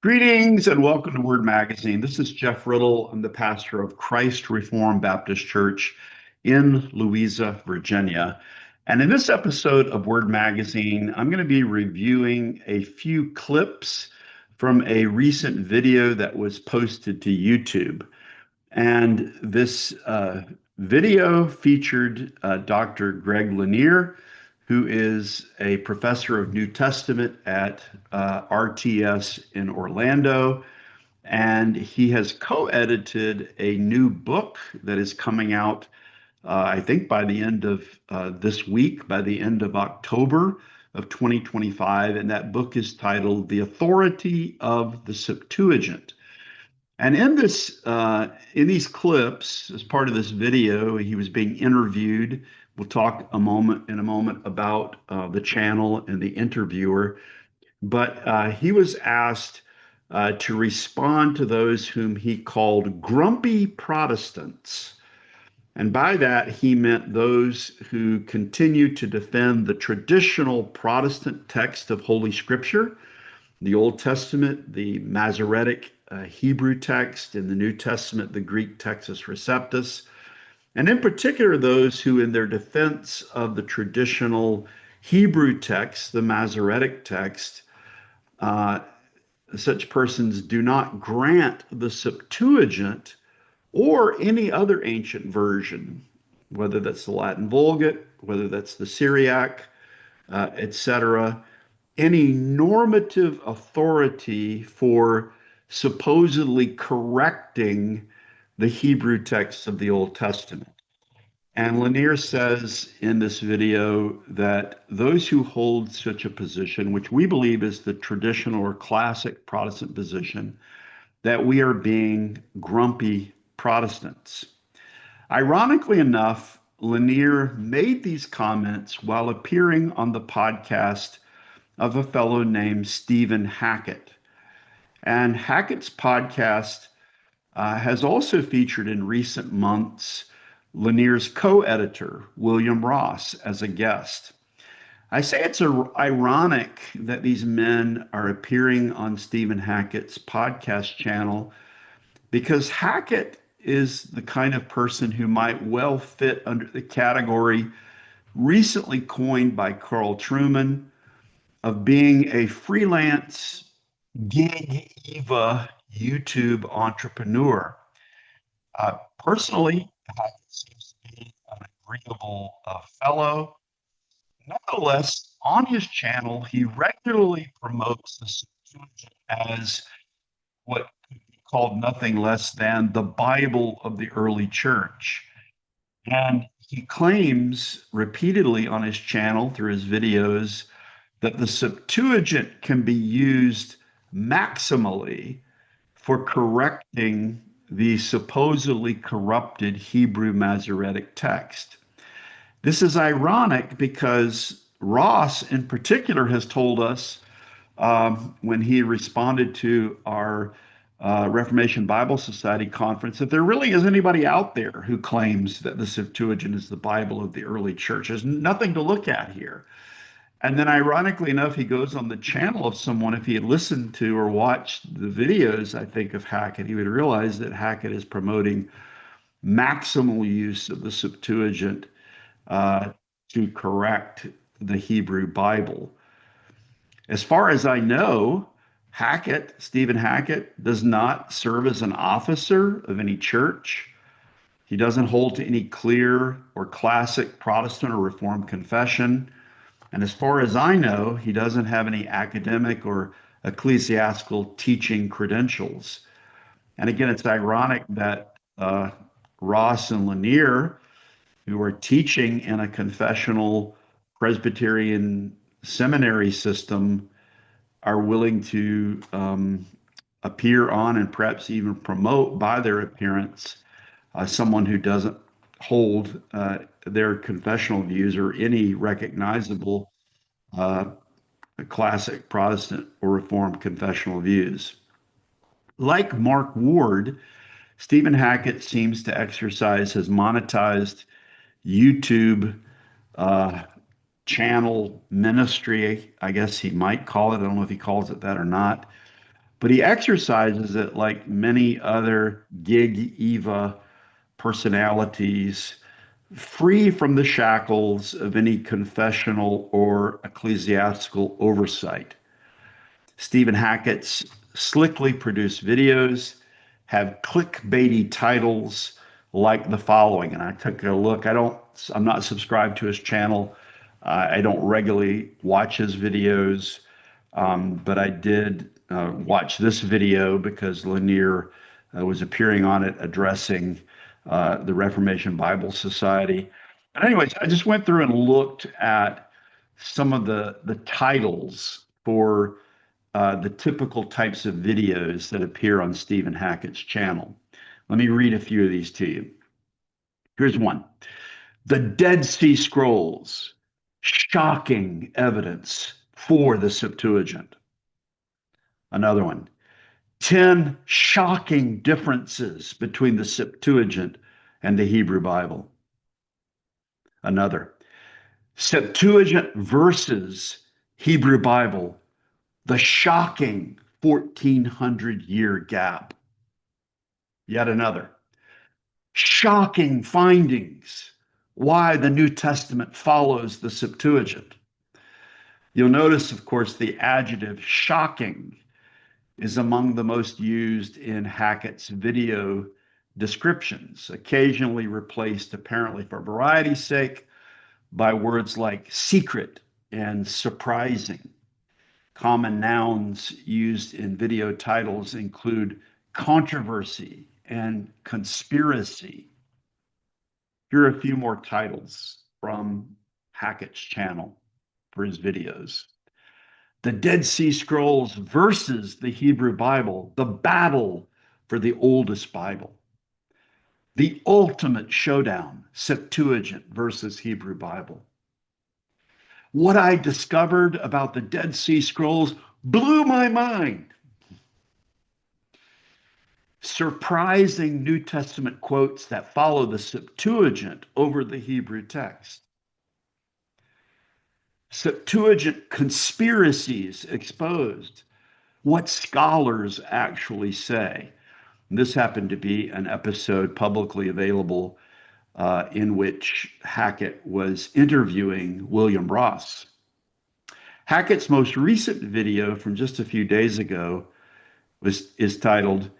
Greetings and welcome to Word Magazine. This is Jeff Riddle. I'm the pastor of Christ Reformed Baptist Church in Louisa, Virginia. And in this episode of Word Magazine, I'm going to be reviewing a few clips from a recent video that was posted to YouTube. And this video featured Dr. Greg Lanier, who is a professor of New Testament at RTS in Orlando. And he has co edited a new book that is coming out, I think, by the end of this week, by the end of October of 2025. And that book is titled The Authority of the Septuagint. And in these clips, as part of this video, he was being interviewed. We'll talk in a moment about the channel and the interviewer. But he was asked to respond to those whom he called grumpy Protestants. And by that, he meant those who continue to defend the traditional Protestant text of Holy Scripture, the Old Testament, the Masoretic Hebrew text, in the New Testament, the Greek Textus Receptus, and in particular, those who, in their defense of the traditional Hebrew text, the Masoretic text, such persons do not grant the Septuagint or any other ancient version, whether that's the Latin Vulgate, whether that's the Syriac, etc., any normative authority for supposedly correcting the Hebrew texts of the Old Testament. And Lanier says in this video that those who hold such a position, which we believe is the traditional or classic Protestant position, that we are being grumpy Protestants. Ironically enough, Lanier made these comments while appearing on the podcast of a fellow named Stephen Hackett. And Hackett's podcast has also featured in recent months Lanier's co-editor, William Ross, as a guest. I say it's ironic that these men are appearing on Stephen Hackett's podcast channel because Hackett is the kind of person who might well fit under the category recently coined by Carl Trueman of being a freelance gig Eva YouTube entrepreneur. Personally, Hackett seems to be an agreeable fellow. Nonetheless, on his channel, he regularly promotes the Septuagint as what could be called nothing less than the Bible of the early church. And he claims repeatedly on his channel through his videos that the Septuagint can be used maximally for correcting the supposedly corrupted Hebrew Masoretic text. This is ironic because Ross, in particular, has told us when he responded to our Reformation Bible Society conference that there really is anybody out there who claims that the Septuagint is the Bible of the early church. There's nothing to look at here. And then, ironically enough, he goes on the channel of someone. If he had listened to or watched the videos, I think, of Hackett, he would realize that Hackett is promoting maximal use of the Septuagint to correct the Hebrew Bible. As far as I know, Stephen Hackett, does not serve as an officer of any church. He doesn't hold to any clear or classic Protestant or Reformed confession. And as far as I know, he doesn't have any academic or ecclesiastical teaching credentials. And again, it's ironic that Ross and Lanier, who are teaching in a confessional Presbyterian seminary system, are willing to appear on and perhaps even promote by their appearance someone who doesn't hold their confessional views or any recognizable classic Protestant or Reformed confessional views. Like Mark Ward, Stephen Hackett seems to exercise his monetized YouTube channel ministry, I guess he might call it. I don't know if he calls it that or not. but he exercises it like many other gig Eva personalities, free from the shackles of any confessional or ecclesiastical oversight. Stephen Hackett's slickly produced videos have clickbaity titles like the following. And I took a look. I'm not subscribed to his channel. I don't regularly watch his videos, but I did watch this video because Lanier was appearing on it addressing the Reformation Bible Society. And anyways, I just went through and looked at some of the titles for the typical types of videos that appear on Stephen Hackett's channel. Let me read a few of these to you. Here's one: The Dead Sea Scrolls, shocking evidence for the Septuagint. Another one: 10 shocking differences between the Septuagint and the Hebrew Bible. Another: Septuagint versus Hebrew Bible, the shocking 1400-year gap. Yet another: shocking findings why the New Testament follows the Septuagint. You'll notice, of course, the adjective shocking is among the most used in Hackett's video descriptions, occasionally replaced, apparently for variety's sake, by words like secret and surprising. Common nouns used in video titles include controversy and conspiracy. Here are a few more titles from Hackett's channel for his videos: The Dead Sea Scrolls versus the Hebrew Bible, the battle for the oldest Bible. The Ultimate Showdown, Septuagint versus Hebrew Bible. What I discovered about the Dead Sea Scrolls blew my mind. Surprising New Testament quotes that follow the Septuagint over the Hebrew text. Septuagint conspiracies exposed. What scholars actually say. And this happened to be an episode publicly available in which Hackett was interviewing William Ross. Hackett's most recent video from just a few days ago is titled,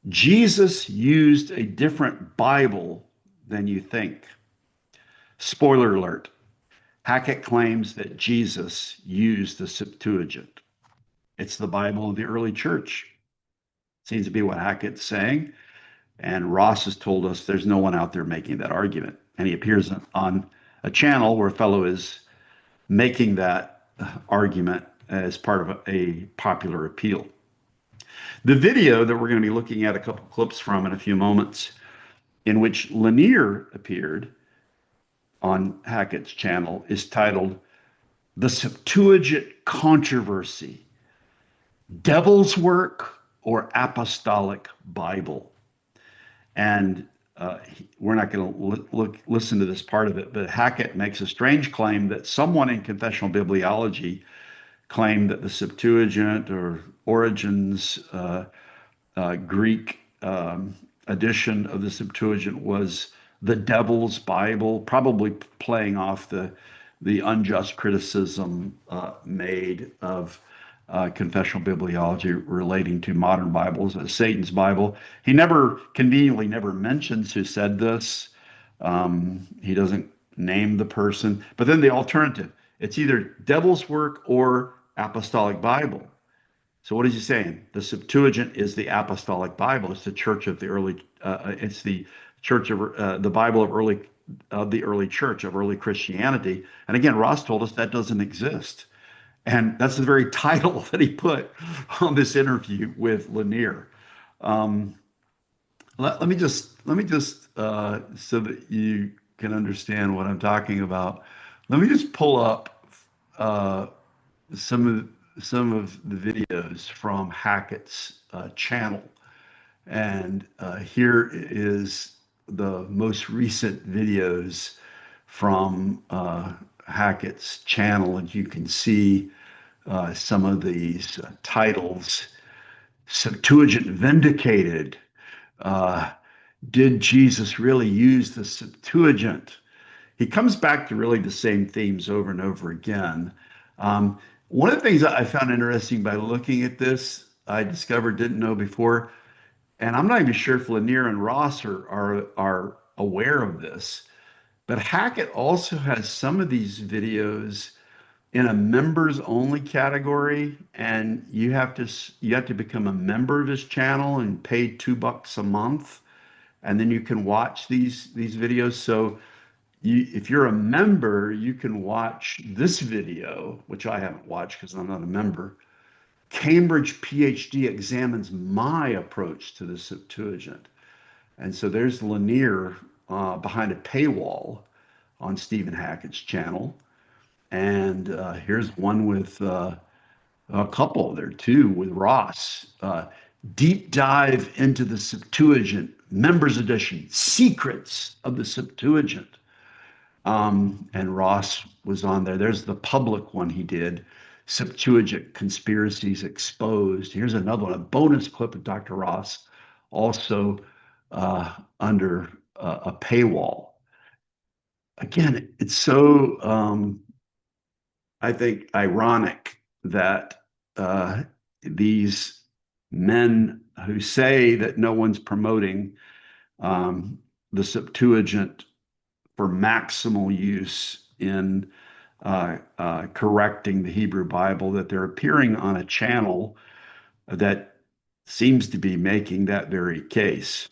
Jesus Used a Different Bible Than You Think. Spoiler alert: Hackett claims that Jesus used the Septuagint. It's the Bible of the early church. Seems to be what Hackett's saying. And Ross has told us there's no one out there making that argument. And he appears on a channel where a fellow is making that argument as part of a popular appeal. The video that we're going to be looking at a couple clips from in a few moments, in which Lanier appeared on Hackett's channel, is titled The Septuagint Controversy, Devil's Work or Apostolic Bible. And we're not going to listen to this part of it, but Hackett makes a strange claim that someone in confessional bibliology claimed that the Septuagint or Origen's Greek edition of the Septuagint was the devil's Bible, probably playing off the unjust criticism made of confessional bibliology relating to modern Bibles as Satan's Bible. He conveniently never mentions who said this. He doesn't name the person. But then the alternative, it's either devil's work or apostolic Bible. So what is he saying? The Septuagint is the apostolic Bible. It's the church of the early. It's the church of the Bible of the early church of early Christianity. And again, Ross told us that doesn't exist. And that's the very title that he put on this interview with Lanier. Let me just so that you can understand what I'm talking about. Let me just pull up some of the videos from Hackett's channel, and here is the most recent videos from Hackett's channel, and you can see some of these titles Septuagint vindicated. Uh, did Jesus really use the Septuagint? He comes back to really the same themes over and over again. Um, One of the things that I found interesting by looking at this, I discovered didn't know before, and I'm not even sure if Lanier and Ross are aware of this, but Hackett also has some of these videos in a members only category, and you have to become a member of his channel and pay $2 a month, and then you can watch these videos. So if you're a member, you can watch this video, which I haven't watched because I'm not a member. Cambridge PhD examines my approach to the Septuagint. And so there's Lanier behind a paywall on Stephen Hackett's channel. And here's one with a couple there too with Ross. Deep dive into the Septuagint, members edition, secrets of the Septuagint. And Ross was on there. There's the public one he did, Septuagint Conspiracies Exposed. Here's another one, a bonus clip of Dr. Ross, also under a paywall. Again, it's so, I think, ironic that these men who say that no one's promoting um, the Septuagint for maximal use in correcting the Hebrew Bible, that they're appearing on a channel that seems to be making that very case.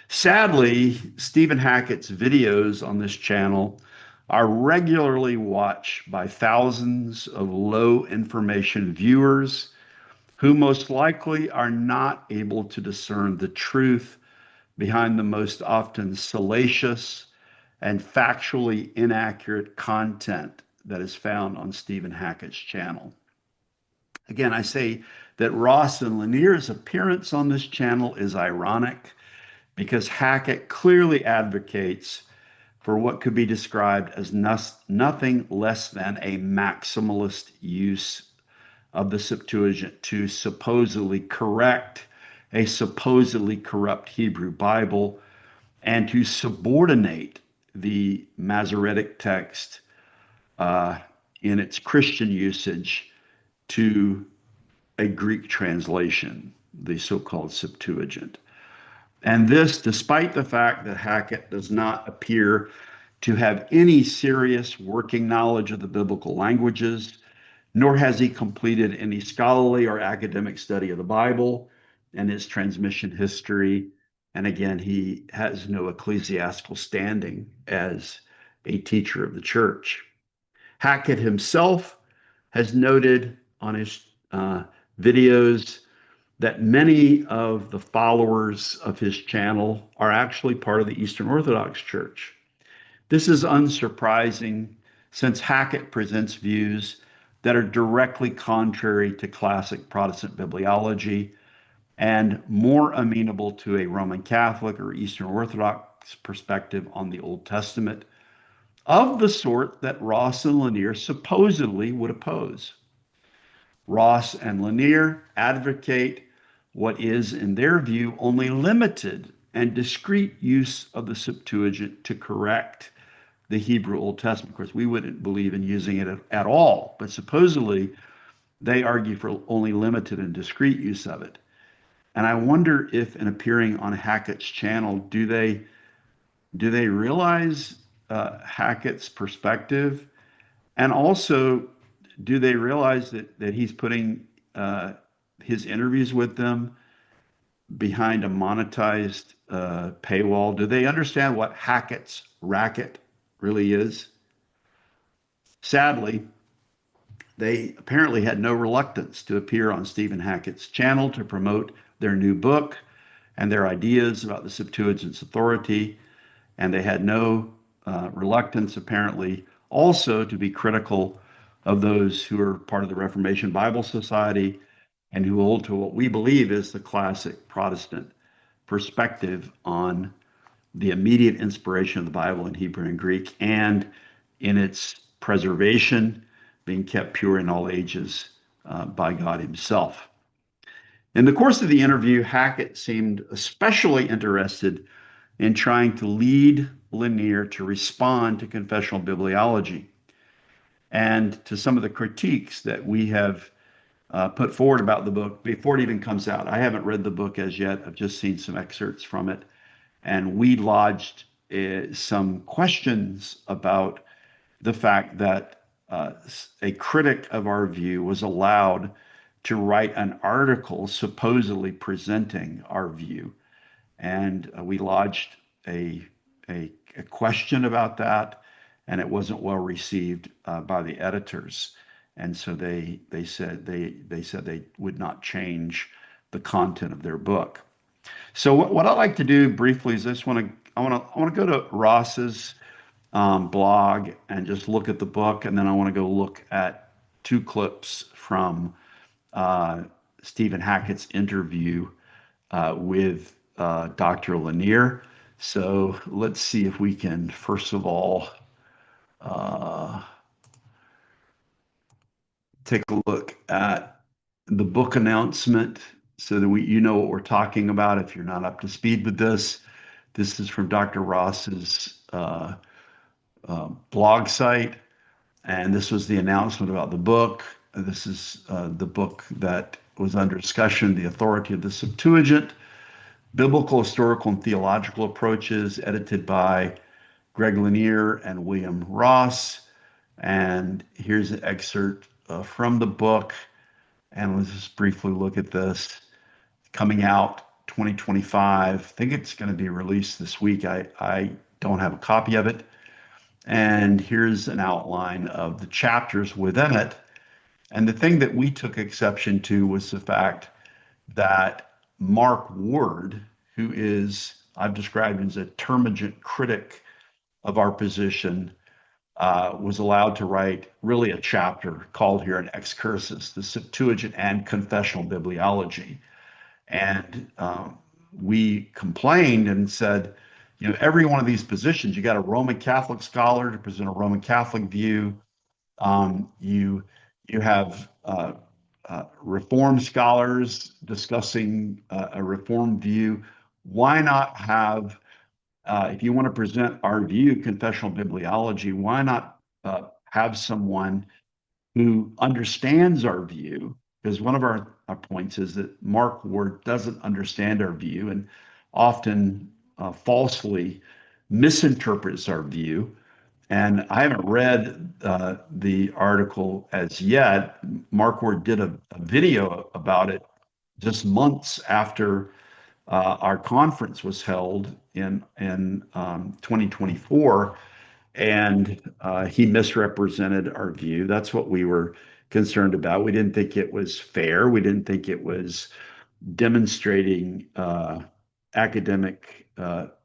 Sadly, Stephen Hackett's videos on this channel are regularly watched by thousands of low information viewers who most likely are not able to discern the truth behind the most often salacious and factually inaccurate content that is found on Stephen Hackett's channel. Again, I say that Ross and Lanier's appearance on this channel is ironic because Hackett clearly advocates for what could be described as nothing less than a maximalist use of the Septuagint to supposedly correct a supposedly corrupt Hebrew Bible and to subordinate the Masoretic text uh, in its Christian usage to a Greek translation, the so called Septuagint. And this, despite the fact that Hackett does not appear to have any serious working knowledge of the biblical languages, nor has he completed any scholarly or academic study of the Bible and its transmission history. And again, he has no ecclesiastical standing as a teacher of the church. Hackett himself has noted on his videos that many of the followers of his channel are actually part of the Eastern Orthodox Church. This is unsurprising since Hackett presents views that are directly contrary to classic Protestant bibliology and more amenable to a Roman Catholic or Eastern Orthodox perspective on the Old Testament, of the sort that Ross and Lanier supposedly would oppose. Ross and Lanier advocate what is, in their view, only limited and discrete use of the Septuagint to correct the Hebrew Old Testament. Of course, we wouldn't believe in using it at all, but supposedly they argue for only limited and discrete use of it. And I wonder if, in appearing on Hackett's channel, do they realize Hackett's perspective, and also do they realize that he's putting his interviews with them behind a monetized paywall? Do they understand what Hackett's racket really is? Sadly, they apparently had no reluctance to appear on Stephen Hackett's channel to promote their new book and their ideas about the Septuagint's authority. And they had no reluctance, apparently, also to be critical of those who are part of the Reformation Bible Society and who hold to what we believe is the classic Protestant perspective on the immediate inspiration of the Bible in Hebrew and Greek and in its preservation, being kept pure in all ages by God Himself. In the course of the interview, Hackett seemed especially interested in trying to lead Lanier to respond to confessional bibliology and to some of the critiques that we have put forward about the book before it even comes out. I haven't read the book as yet. I've just seen some excerpts from it. And we lodged some questions about the fact that a critic of our view was allowed to write an article supposedly presenting our view. And we lodged a, a question about that, and it wasn't well received by the editors. And so they said they would not change the content of their book. So what I like to do briefly is I want to go to Ross's blog and just look at the book, and then I want to go look at two clips from uh, Stephen Hackett's interview with Dr. Lanier. So let's see if we can first of all uh, take a look at the book announcement so that you know what we're talking about if you're not up to speed with this. This is from Dr. Ross's blog site, and this was the announcement about the book. This is the book that was under discussion, The Authority of the Septuagint, Biblical, Historical, and Theological Approaches, edited by Greg Lanier and William Ross. And here's an excerpt from the book. And let's just briefly look at this. Coming out 2025. I think it's going to be released this week. I don't have a copy of it. And here's an outline of the chapters within it. And the thing that we took exception to was the fact that Mark Ward, who is, I've described as a termagant critic of our position, was allowed to write really a chapter called here an excursus, the Septuagint and confessional bibliology. And we complained and said, you know, every one of these positions, you got a Roman Catholic scholar to present a Roman Catholic view. You have Reformed scholars discussing a Reformed view. Why not have, if you want to present our view, confessional bibliology, why not have someone who understands our view? Because one of our points is that Mark Ward doesn't understand our view and often falsely misinterprets our view. And I haven't read the article as yet. Mark Ward did a video about it just months after our conference was held in 2024, and he misrepresented our view. That's what we were concerned about. We didn't think it was fair. We didn't think it was demonstrating academic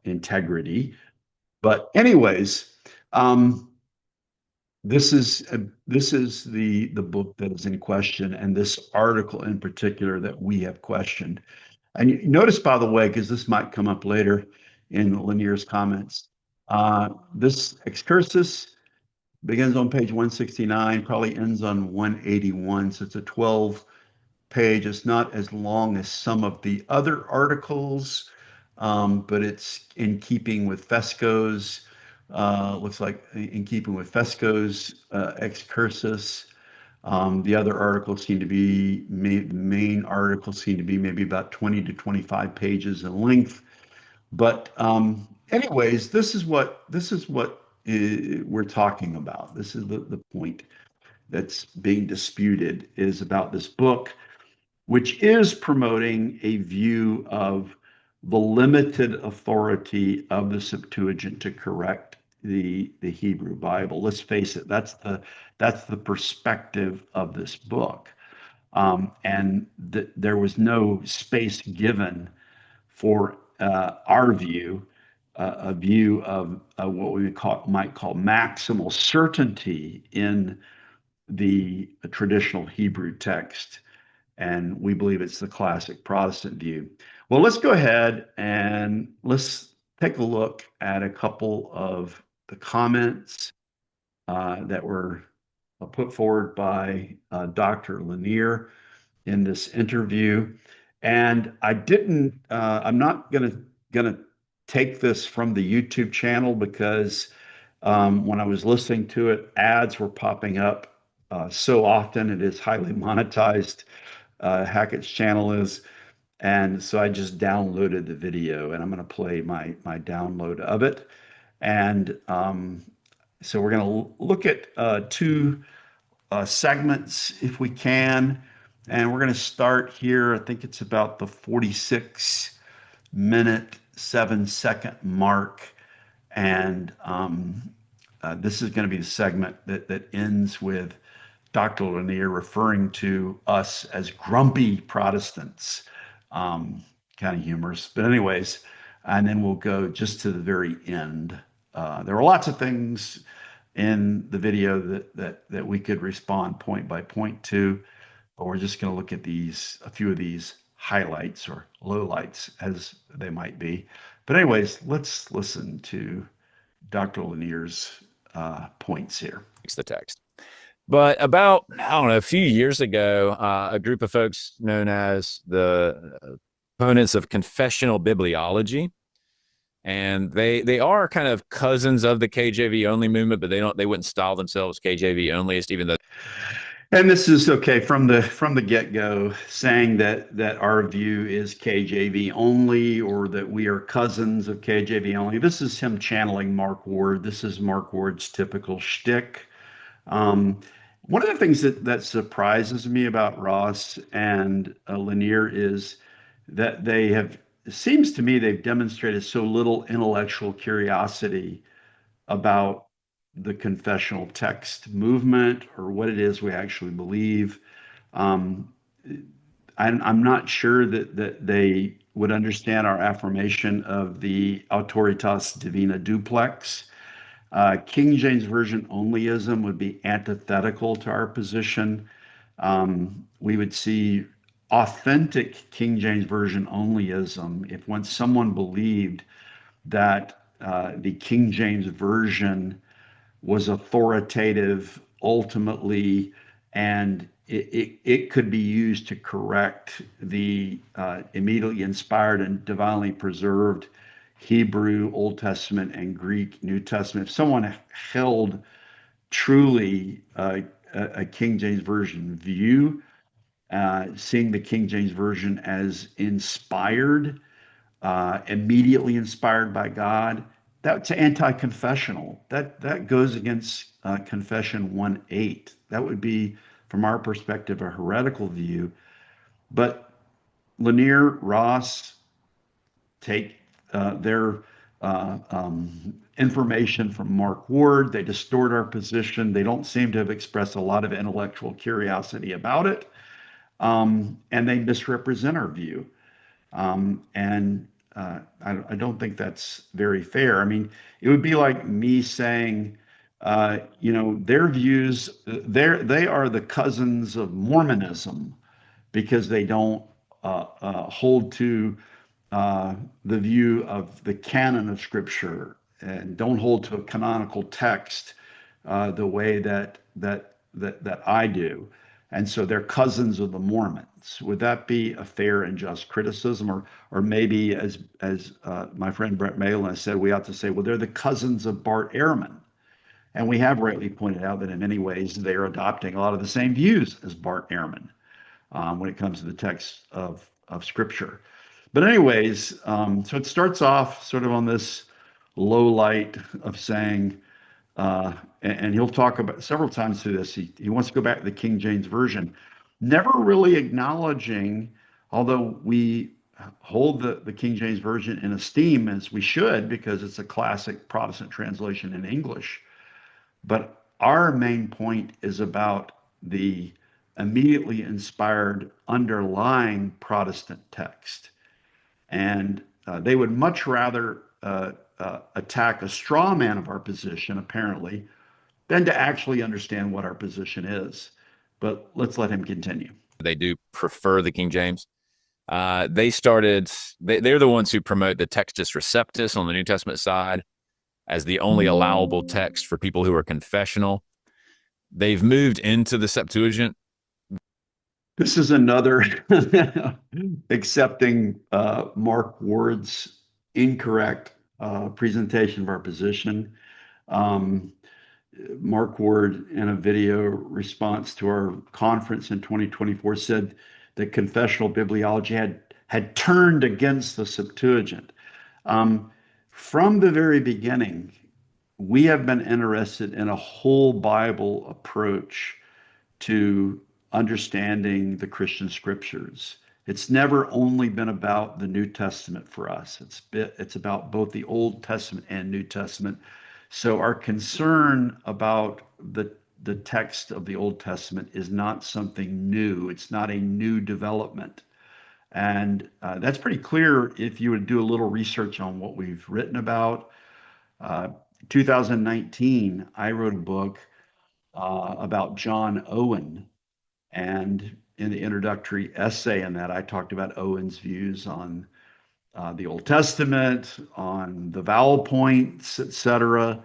integrity. But anyways, um, this is the book that is in question, and this article in particular that we have questioned. And you notice, by the way, because this might come up later in Lanier's comments, this excursus begins on page 169, probably ends on 181. So it's a 12 page. It's not as long as some of the other articles, but it's in keeping with Fesco's, looks like in keeping with Fesco's excursus. The other articles seem to be, the main articles seem to be maybe about 20 to 25 pages in length. But anyways, this is what we're talking about. This is the point that's being disputed is about this book, which is promoting a view of the limited authority of the Septuagint to correct the Hebrew Bible. Let's face it, that's the perspective of this book. And there was no space given for our view, a view of what we might call maximal certainty in the traditional Hebrew text. And we believe it's the classic Protestant view. Well, let's go ahead and let's take a look at a couple of the comments that were put forward by Dr. Lanier in this interview. And I didn't. I'm not gonna take this from the YouTube channel because when I was listening to it, ads were popping up so often. It is highly monetized. Hackett's channel is, and so I just downloaded the video, and I'm going to play my download of it. And so we're going to look at two segments if we can. And we're going to start here. I think it's about the 46-minute, 7-second mark. And this is going to be the segment that ends with Dr. Lanier referring to us as grumpy Protestants. Um, Kind of humorous. But, anyways, and then we'll go just to the very end. There are lots of things in the video that we could respond point by point to, but we're just going to look at a few of these highlights or lowlights as they might be. But anyways, let's listen to Dr. Lanier's points here. The text. But about, I don't know, a few years ago, a group of folks known as the opponents of confessional bibliology, and they are kind of cousins of the KJV only movement, but they wouldn't style themselves KJV onlyist, even though. And this is okay from the get-go, saying that our view is KJV only, or that we are cousins of KJV only. This is him channeling Mark Ward. This is Mark Ward's typical shtick. One of the things that surprises me about Ross and Lanier is that it seems to me they've demonstrated so little intellectual curiosity about the confessional text movement or what it is we actually believe. Um, I'm not sure that they would understand our affirmation of the autoritas divina duplex. King James Version onlyism would be antithetical to our position. We would see authentic King James Version onlyism if once someone believed that the King James Version was authoritative ultimately, and it could be used to correct the immediately inspired and divinely preserved Hebrew, Old Testament, and Greek New Testament. If someone held truly a King James Version view, seeing the King James Version as inspired, immediately inspired by God, that's anti-confessional. That goes against Confession 1:8. That would be, from our perspective, a heretical view. But Lanier, Ross take their information from Mark Ward. They distort our position. They don't seem to have expressed a lot of intellectual curiosity about it. And they misrepresent our view. And I don't think that's very fair. I mean, it would be like me saying, their views, they are the cousins of Mormonism because they don't hold to the view of the canon of Scripture and don't hold to a canonical text the way that I do. And so they're cousins of the Mormons. Would that be a fair and just criticism, or maybe as my friend Brett Malin said, we ought to say, well, they're the cousins of Bart Ehrman, and we have rightly pointed out that in many ways they are adopting a lot of the same views as Bart Ehrman when it comes to the text of Scripture. But anyways, so it starts off sort of on this low light of saying, and he'll talk about several times through this, he wants to go back to the King James Version, never really acknowledging, although we hold the King James Version in esteem as we should because it's a classic Protestant translation in English. But our main point is about the immediately inspired underlying Protestant text. And they would much rather attack a straw man of our position, apparently, than to actually understand what our position is. But let's let him continue. They do prefer the King James. They're the ones who promote the Textus Receptus on the New Testament side as the only allowable text for people who are confessional. They've moved into the Septuagint. This is another accepting Mark Ward's incorrect presentation of our position. Um, Mark Ward, in a video response to our conference in 2024, said that confessional bibliology had turned against the Septuagint. Um, from the very beginning, we have been interested in a whole Bible approach to understanding the Christian scriptures. It's never only been about the New Testament for us. It's about both the Old Testament and New Testament. So our concern about the text of the Old Testament is not something new. It's not a new development. And that's pretty clear if you would do a little research on what we've written about. Uh, 2019, I wrote a book about John Owen, and in the introductory essay in that, I talked about Owen's views on the Old Testament, on the vowel points, etc.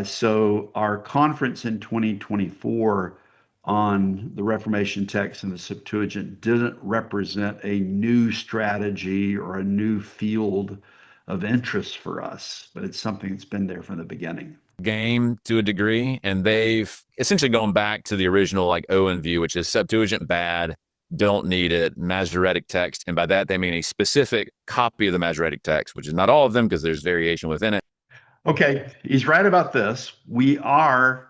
So our conference in 2024 on the Reformation text and the Septuagint didn't represent a new strategy or a new field of interest for us, but it's something that's been there from the beginning. Game to a degree, and they've essentially gone back to the original like Owen view, which is Septuagint bad, don't need it, Masoretic text, and by that they mean a specific copy of the Masoretic text, which is not all of them because there's variation within it. Okay, he's right about this. We are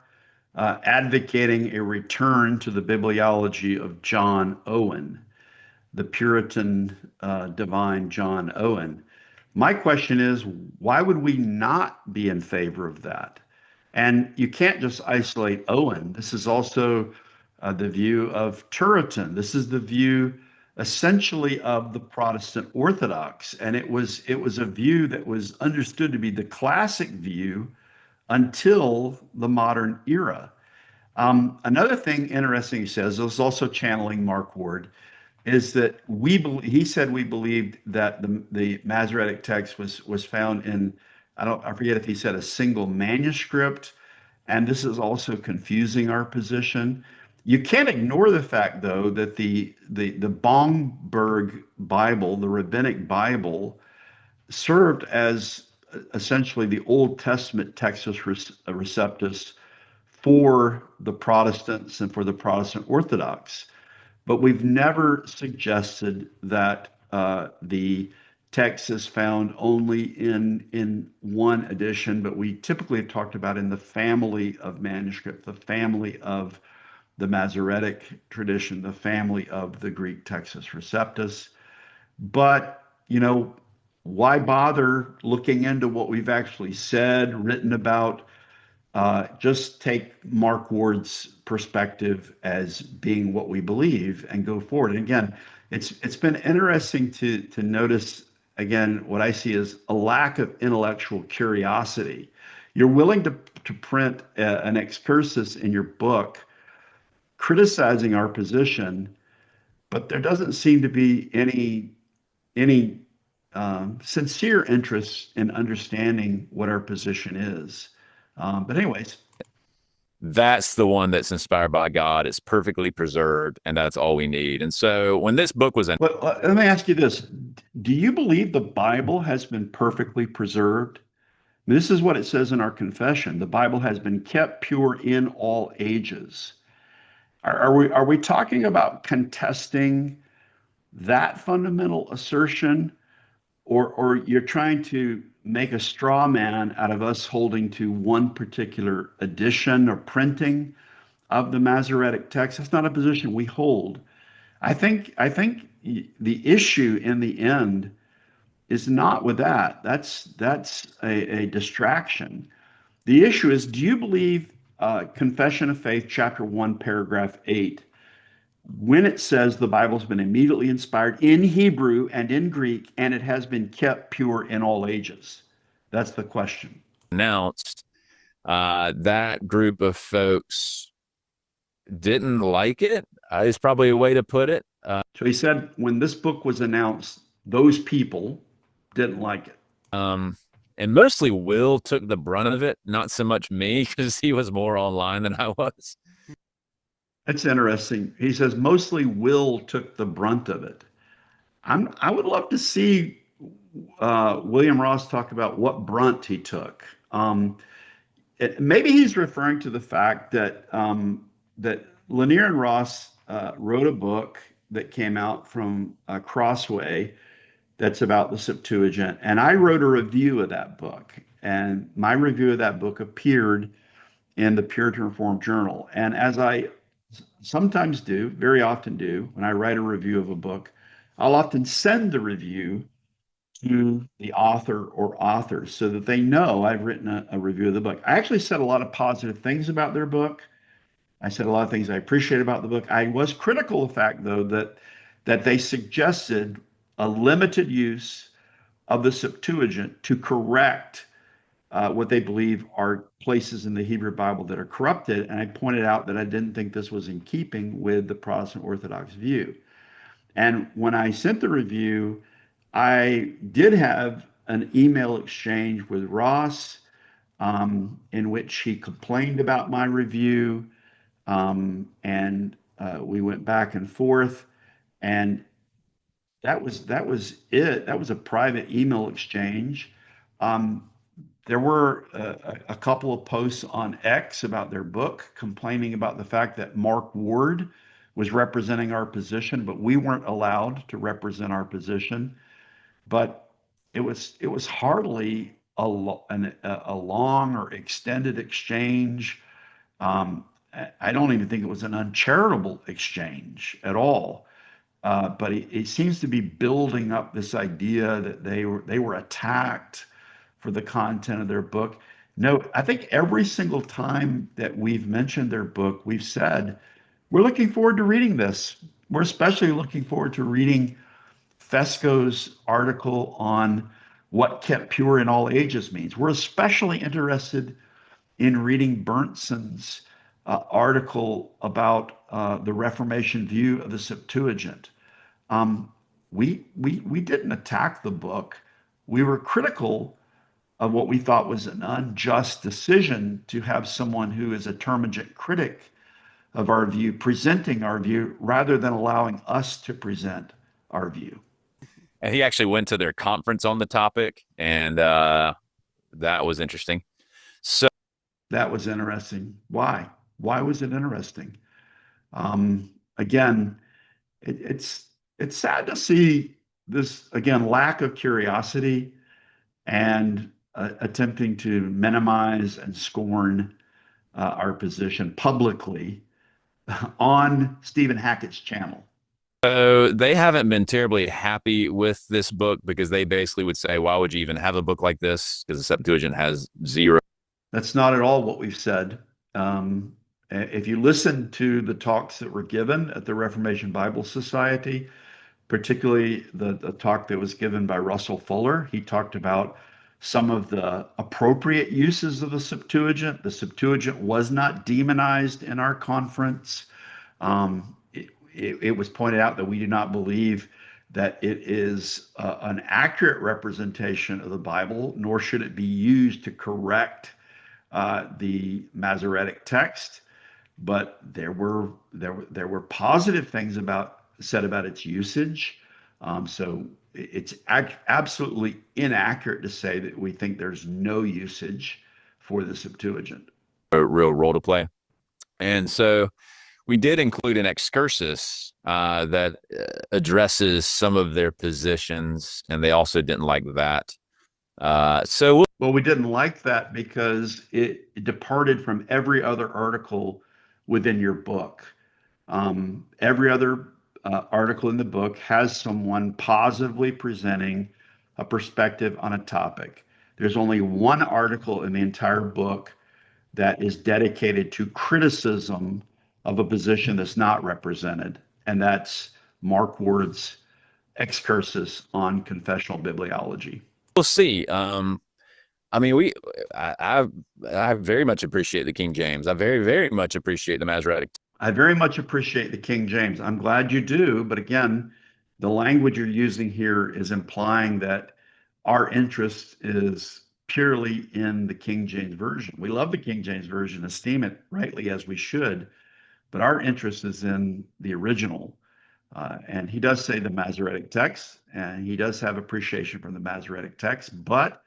advocating a return to the bibliology of John Owen, the Puritan divine John Owen. My question is, why would we not be in favor of that? And you can't just isolate Owen. This is also the view of Turretin. This is the view essentially of the Protestant Orthodox. And it was a view that was understood to be the classic view until the modern era. Another thing interesting he says, this is also channeling Mark Ward, is that he said we believed that the Masoretic text was found in, I forget if he said a single manuscript, and this is also confusing our position. You can't ignore the fact, though, that the Bomberg Bible, the Rabbinic Bible, served as essentially the Old Testament Textus Receptus for the Protestants and for the Protestant Orthodox. But we've never suggested that the text is found only in one edition, but we typically have talked about in the family of manuscript, the family of the Masoretic tradition, the family of the Greek Textus Receptus. But, why bother looking into what we've actually said, written about? Just take Mark Ward's perspective as being what we believe and go forward. And again, it's been interesting to notice again what I see as a lack of intellectual curiosity. You're willing to print an excursus in your book criticizing our position, but there doesn't seem to be any sincere interest in understanding what our position is. But anyways, That's the one that's inspired by God. It's perfectly preserved, and that's all we need. And so when this book was but let me ask you this. Do you believe the Bible has been perfectly preserved? This is what it says in our confession. The Bible has been kept pure in all ages. Are we talking about contesting that fundamental assertion, or you're trying to make a straw man out of us holding to one particular edition or printing of the Masoretic text? That's not a position we hold. I think the issue in the end is not with that. That's a distraction. The issue is, do you believe Confession of Faith, chapter 1, paragraph 8, when it says the Bible's been immediately inspired in Hebrew and in Greek, and it has been kept pure in all ages? That's the question. announced, that group of folks didn't like it, is probably a way to put it. So he said when this book was announced, those people didn't like it. And mostly Will took the brunt of it, not so much me, because he was more online than I was. That's interesting. He says mostly Will took the brunt of it. I would love to see William Ross talk about what brunt he took. Maybe he's referring to the fact that that Lanier and Ross wrote a book that came out from Crossway that's about the Septuagint, and I wrote a review of that book. And my review of that book appeared in the Puritan Reformed Journal. And as I sometimes do, very often do, when I write a review of a book, I'll often send the review to the author or authors so that they know I've written a review of the book. I actually said a lot of positive things about their book. I said a lot of things I appreciate about the book. I was critical of the fact, though, that they suggested a limited use of the Septuagint to correct what they believe are places in the Hebrew Bible that are corrupted. And I pointed out that I didn't think this was in keeping with the Protestant Orthodox view. And when I sent the review, I did have an email exchange with Ross in which he complained about my review. And we went back and forth. And that was it. That was a private email exchange. Um, there were a couple of posts on X about their book complaining about the fact that Mark Ward was representing our position, but we weren't allowed to represent our position. But it was hardly a long or extended exchange. Um, I don't even think it was an uncharitable exchange at all. But it seems to be building up this idea that they were attacked for the content of their book. No, I think every single time that we've mentioned their book, we've said we're looking forward to reading this. We're especially looking forward to reading Fesco's article on what kept pure in all ages means. We're especially interested in reading Berntson's article about the Reformation view of the Septuagint. Um, we didn't attack the book. We were critical of what we thought was an unjust decision to have someone who is a termagant critic of our view presenting our view rather than allowing us to present our view. And he actually went to their conference on the topic, and that was interesting. So That was interesting. Why? Why was it interesting? Again, it's sad to see this again lack of curiosity and attempting to minimize and scorn our position publicly on Stephen Hackett's channel. they haven't been terribly happy with this book because they basically would say, why would you even have a book like this? Because the Septuagint has zero. That's not at all what we've said. If you listen to the talks that were given at the Reformation Bible Society, particularly the talk that was given by Russell Fuller, he talked about some of the appropriate uses of the Septuagint. The Septuagint was not demonized in our conference. It was pointed out that we do not believe that it is an accurate representation of the Bible, nor should it be used to correct the Masoretic text. But there were positive things said about its usage. So it's absolutely inaccurate to say that we think there's no usage for the Septuagint. A real role to play. And so we did include an excursus that addresses some of their positions, and they also didn't like that. Well, we didn't like that because it departed from every other article within your book. Every other article in the book has someone positively presenting a perspective on a topic. There's only one article in the entire book that is dedicated to criticism of a position that's not represented, and that's Mark Ward's excursus on confessional bibliology. we'll see. I mean, I very much appreciate the King James. I very much appreciate the Masoretic. I very much appreciate the King James. I'm glad you do, but again, the language you're using here is implying that our interest is purely in the King James Version. We love the King James Version, esteem it rightly as we should, but our interest is in the original. And he does say the Masoretic text, and he does have appreciation from the Masoretic text, but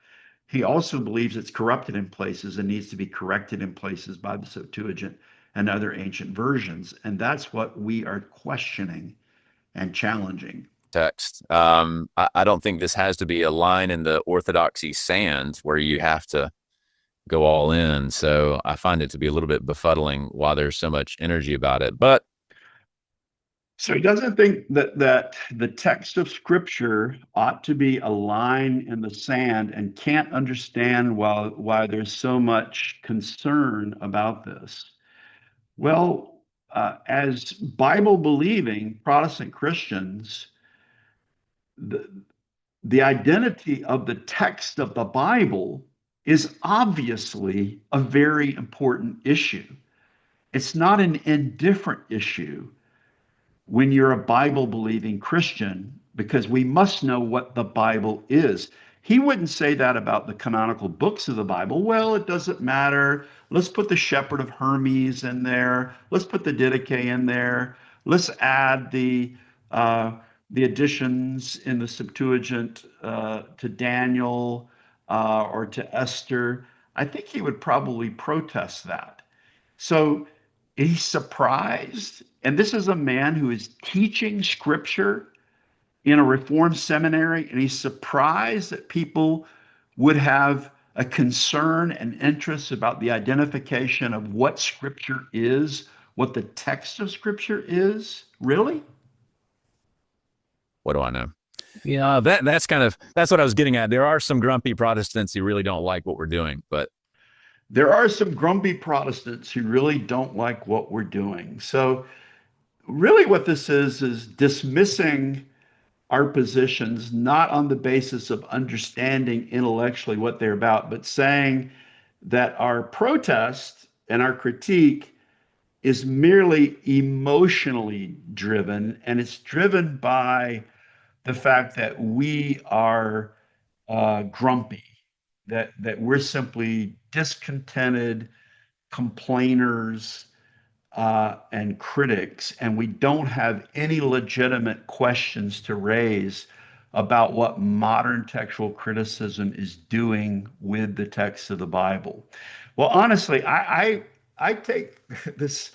he also believes it's corrupted in places and needs to be corrected in places by the Septuagint and other ancient versions. And that's what we are questioning and challenging. Text. I don't think this has to be a line in the orthodoxy sand where you have to go all in. So I find it to be a little bit befuddling why there's so much energy about it. But So he doesn't think that the text of Scripture ought to be a line in the sand, and can't understand why there's so much concern about this. Well, as Bible believing Protestant Christians, the, the identity of the text of the Bible is obviously a very important issue. It's not an indifferent issue when you're a Bible believing Christian, because we must know what the Bible is. He wouldn't say that about the canonical books of the Bible. Well, it doesn't matter. Let's put the Shepherd of Hermes in there. Let's put the Didache in there. Let's add the additions in the Septuagint to Daniel or to Esther. I think he would probably protest that. So he's surprised. And this is a man who is teaching scripture in a Reformed seminary, and he's surprised that people would have a concern and interest about the identification of what scripture is, what the text of scripture is. Really? what do I know? Yeah, that's what I was getting at. There are some grumpy Protestants who really don't like what we're doing, but There are some grumpy Protestants who really don't like what we're doing. So, really, what this is dismissing our positions not on the basis of understanding intellectually what they're about, but saying that our protest and our critique is merely emotionally driven, and it's driven by the fact that we are grumpy, that we're simply discontented complainers and critics, and we don't have any legitimate questions to raise about what modern textual criticism is doing with the text of the Bible. Well, honestly, I take this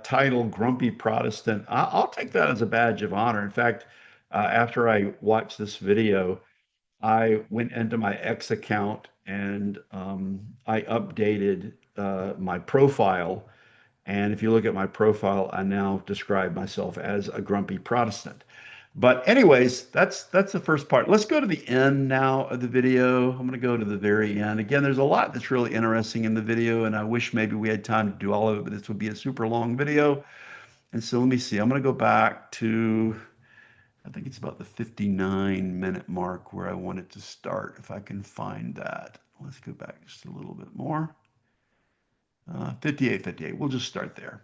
title, "Grumpy Protestant." I'll take that as a badge of honor. In fact, after I watched this video, I went into my X account and I updated my profile. And if you look at my profile, I now describe myself as a grumpy Protestant. But anyways, that's the first part. Let's go to the end now of the video. I'm going to go to the very end. Again, there's a lot that's really interesting in the video, and I wish maybe we had time to do all of it, but this would be a super long video. And so let me see. I'm going to go back to, I think it's about the 59-minute mark where I want it to start, if I can find that. Let's go back just a little bit more. 58. We'll just start there.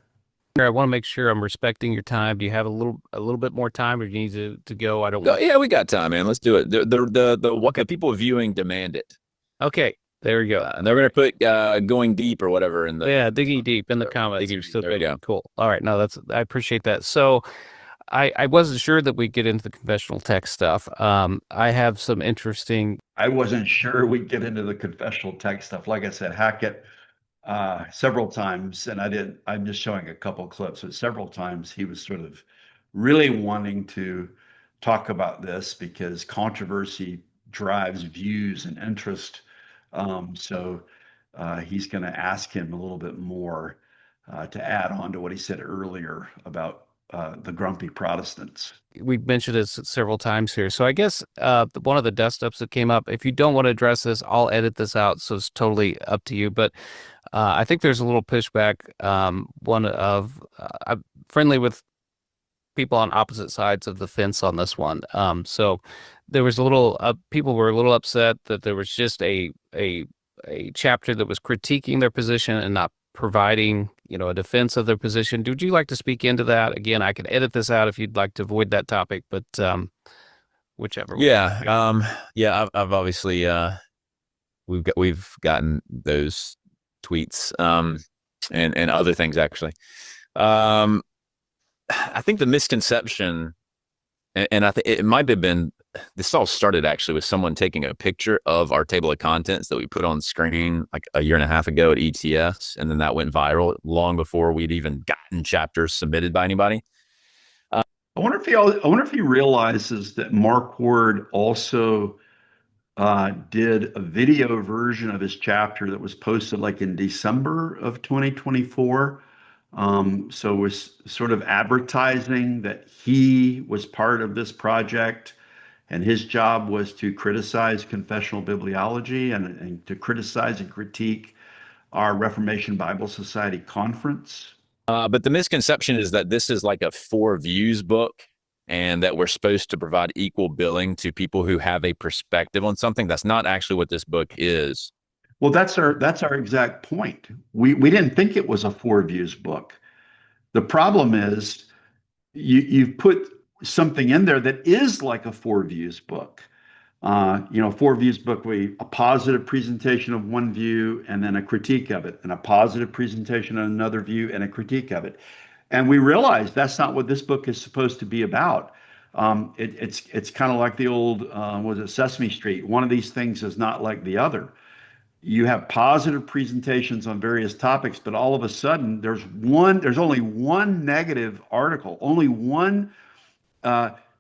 I want to make sure I'm respecting your time. Do you have a little bit more time, or do you need to go? I don't. Oh, yeah, we got time, man. Let's do it. The what people viewing demand it. Okay, there we go. And they're going to put going deep or whatever in the digging deep in the comments. There you go. Cool. All right, no, I appreciate that. So, I wasn't sure that we'd get into the confessional text stuff. I have some interesting. I wasn't sure we'd get into the confessional text stuff. Like I said, Hackett several times, and I'm just showing a couple clips, but several times he was sort of really wanting to talk about this because controversy drives views and interest. So he's going to ask him a little bit more to add on to what he said earlier about the grumpy Protestants. We've mentioned this several times here. So I guess one of the dust ups that came up, if you don't want to address this, I'll edit this out. So it's totally up to you. But I think there's a little pushback. I'm friendly with people on opposite sides of the fence on this one. So there was a little, people were a little upset that there was just a chapter that was critiquing their position and not providing, a defense of their position. Would you like to speak into that? Again, I can edit this out if you'd like to avoid that topic, but whichever. Yeah. I've obviously we've gotten those tweets. and other things actually. Um, I think the misconception, and I think it might have been, this all started actually with someone taking a picture of our table of contents that we put on screen like a year and a half ago at ETS, and then that went viral long before we'd even gotten chapters submitted by anybody. I wonder if he realizes that Mark Ward also did a video version of his chapter that was posted like in December of 2024. So was sort of advertising that he was part of this project, and his job was to criticize confessional bibliology and to criticize and critique our Reformation Bible Society conference. But the misconception is that this is like a 4 views book and that we're supposed to provide equal billing to people who have a perspective on something. That's not actually what this book is. Well, that's our exact point. We didn't think it was a 4 views book. The problem is you've put something in there that is like a 4 views book. 4 views book, a positive presentation of one view and then a critique of it, and a positive presentation of another view and a critique of it. And we realized that's not what this book is supposed to be about. It's kind of like the old was it Sesame Street? One of these things is not like the other. You have positive presentations on various topics, but all of a sudden there's only one negative article, only one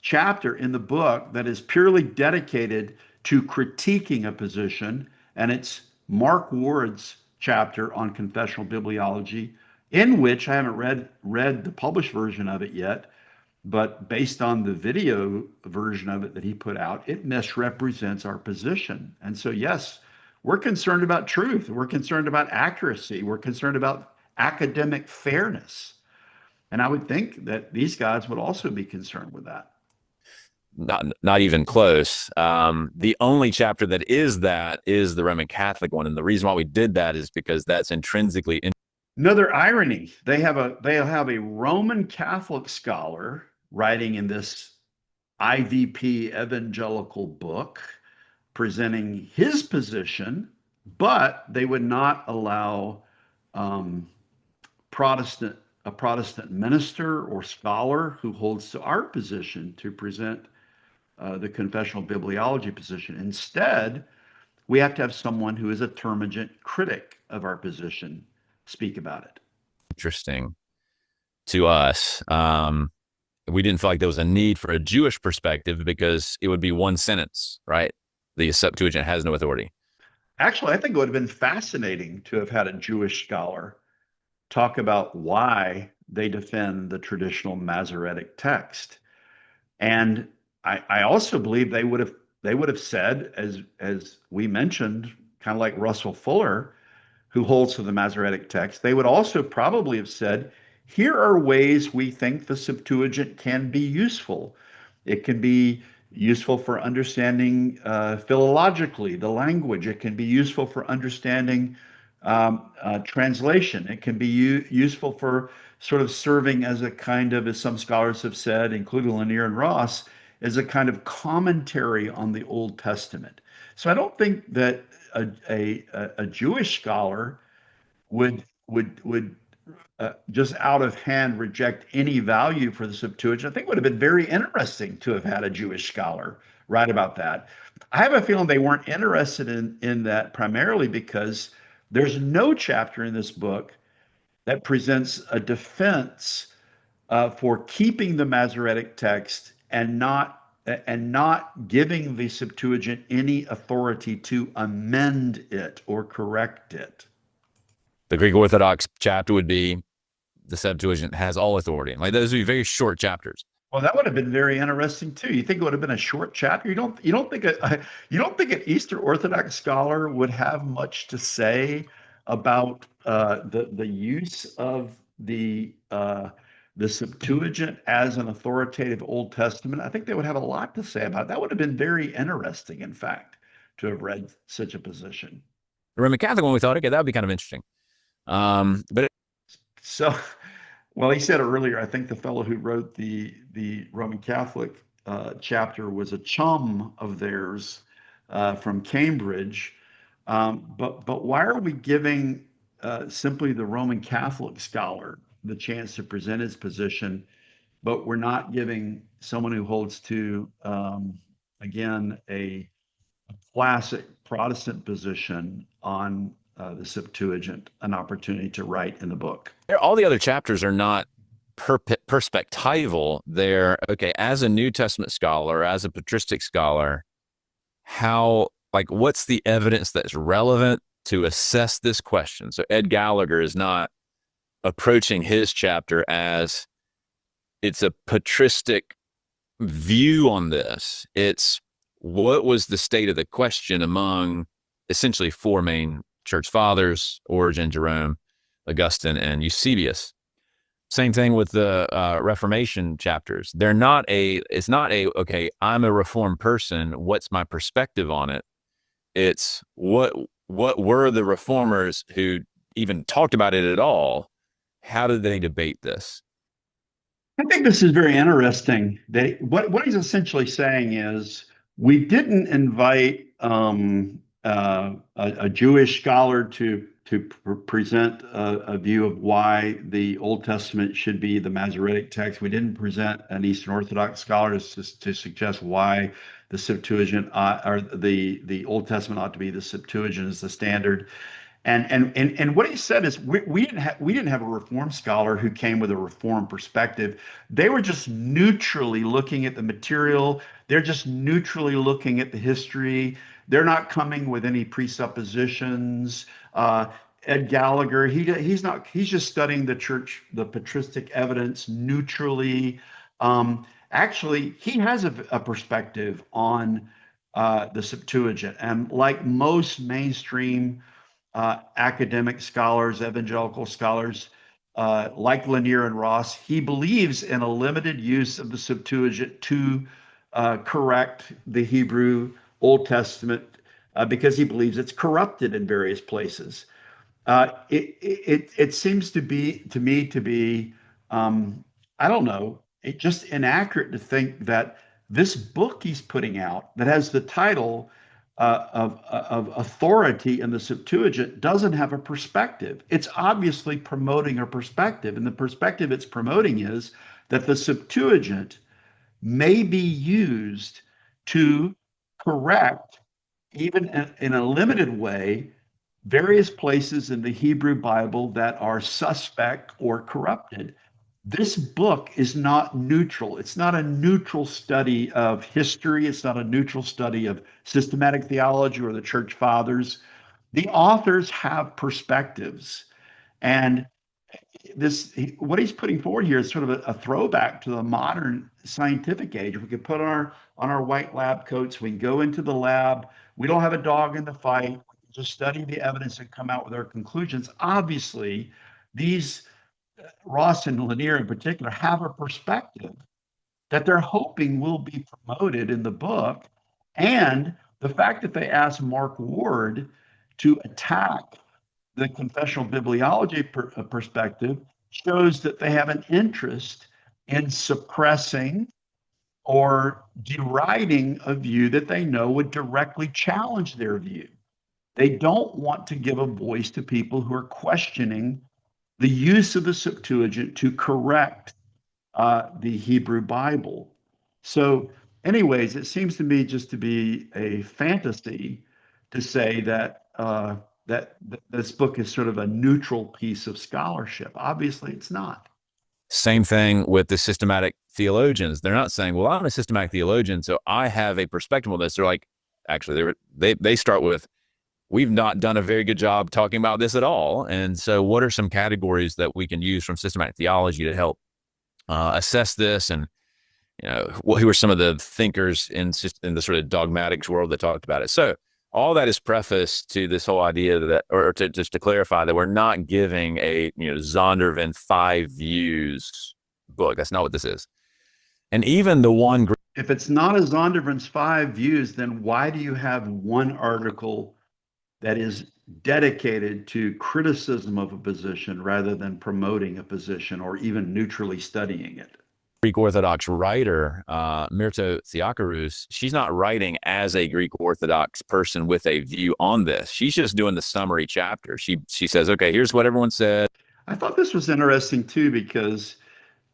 chapter in the book that is purely dedicated to critiquing a position, and it's Mark Ward's chapter on confessional bibliology, in which I haven't read the published version of it yet, but based on the video version of it that he put out, it misrepresents our position. And so, yes, we're concerned about truth. We're concerned about accuracy. We're concerned about academic fairness. And I would think that these guys would also be concerned with that. Not even close. The only chapter that is the Roman Catholic one, and the reason why we did that is because that's intrinsically Another irony, they have a Roman Catholic scholar writing in this IVP evangelical book presenting his position, but they would not allow um, a Protestant minister or scholar who holds to our position to present the confessional bibliology position. Instead, we have to have someone who is a termagant critic of our position speak about it. interesting to us. We didn't feel like there was a need for a Jewish perspective because it would be one sentence, right? The Septuagint has no authority. Actually, I think it would have been fascinating to have had a Jewish scholar talk about why they defend the traditional Masoretic text. And I also believe they would have said, as we mentioned, kind of like Russell Fuller, who holds to the Masoretic text, they would also probably have said, here are ways we think the Septuagint can be useful. It can be useful for understanding philologically the language. It can be useful for understanding translation. It can be useful for sort of serving as a kind of, as some scholars have said, including Lanier and Ross, as a kind of commentary on the Old Testament. So I don't think that a Jewish scholar would just out of hand reject any value for the Septuagint. I think it would have been very interesting to have had a Jewish scholar write about that. I have a feeling they weren't interested in that primarily because there's no chapter in this book that presents a defense for keeping the Masoretic text and not giving the Septuagint any authority to amend it or correct it. The Greek Orthodox chapter would be the Septuagint has all authority. Like those would be very short chapters. Well, that would have been very interesting too. You think it would have been a short chapter? You don't think an Eastern Orthodox scholar would have much to say about the use of the Septuagint as an authoritative Old Testament? I think they would have a lot to say about it. That would have been very interesting, in fact, to have read such a position. The Roman Catholic one, we thought, okay, that would be kind of interesting. But So, well, he said earlier, I think the fellow who wrote the Roman Catholic chapter was a chum of theirs from Cambridge. But why are we giving simply the Roman Catholic scholar the chance to present his position, but we're not giving someone who holds to, again, a classic Protestant position on the Septuagint an opportunity to write in the book. All the other chapters are not perspectival. They're okay. As a New Testament scholar, as a patristic scholar, what's the evidence that's relevant to assess this question? So Ed Gallagher is not approaching his chapter as it's a patristic view on this. It's what was the state of the question among essentially four main church fathers: Origen, Jerome, Augustine, and Eusebius. Same thing with the Reformation chapters. It's not a, okay, I'm a Reformed person, what's my perspective on it? It's what were the reformers who even talked about it at all? How did they debate this? I think this is very interesting. What he's essentially saying is we didn't invite a Jewish scholar to present a view of why the Old Testament should be the Masoretic text. We didn't present an Eastern Orthodox scholar to suggest why the Septuagint or the Old Testament ought to be the Septuagint as the standard. And what he said is we didn't have a Reform scholar who came with a Reform perspective. They were just neutrally looking at the material. They're just neutrally looking at the history. They're not coming with any presuppositions. Ed Gallagher, he's just studying the patristic evidence neutrally. Actually, he has a perspective on the Septuagint, and like most mainstream academic scholars, evangelical scholars, like Lanier and Ross, he believes in a limited use of the Septuagint to correct the Hebrew Old Testament because he believes it's corrupted in various places. It seems to me to be I don't know, just inaccurate to think that this book he's putting out that has the title of authority in the Septuagint doesn't have a perspective. It's obviously promoting a perspective, and the perspective it's promoting is that the Septuagint may be used to correct, even in a limited way, various places in the Hebrew Bible that are suspect or corrupted. This book is not neutral. It's not a neutral study of history. It's not a neutral study of systematic theology or the church fathers. The authors have perspectives. And what he's putting forward here is sort of a throwback to the modern scientific age. We could put on our white lab coats, we can go into the lab. We don't have a dog in the fight. We can just study the evidence and come out with our conclusions. Obviously, these Ross and Lanier in particular have a perspective that they're hoping will be promoted in the book. And the fact that they asked Mark Ward to attack the confessional bibliology perspective shows that they have an interest in suppressing or deriding a view that they know would directly challenge their view. They don't want to give a voice to people who are questioning the use of the Septuagint to correct the Hebrew Bible. So, anyways, it seems to me just to be a fantasy to say that that this book is sort of a neutral piece of scholarship. Obviously, it's not. Same thing with the systematic theologians. They're not saying, well, I'm a systematic theologian, so I have a perspective on this. They're like, actually, they start with, we've not done a very good job talking about this at all. And so what are some categories that we can use from systematic theology to help assess this? And, who are some of the thinkers in the sort of dogmatics world that talked about it? So all that is prefaced to this whole idea that, or to just to clarify that we're not giving a, Zondervan 5 views book. That's not what this is. And even the one group. If it's not a Zondervan's 5 views, then why do you have one article that is dedicated to criticism of a position rather than promoting a position or even neutrally studying it? Greek Orthodox writer, Myrto Theocarous, she's not writing as a Greek Orthodox person with a view on this. She's just doing the summary chapter. She says, okay, here's what everyone said. I thought this was interesting too because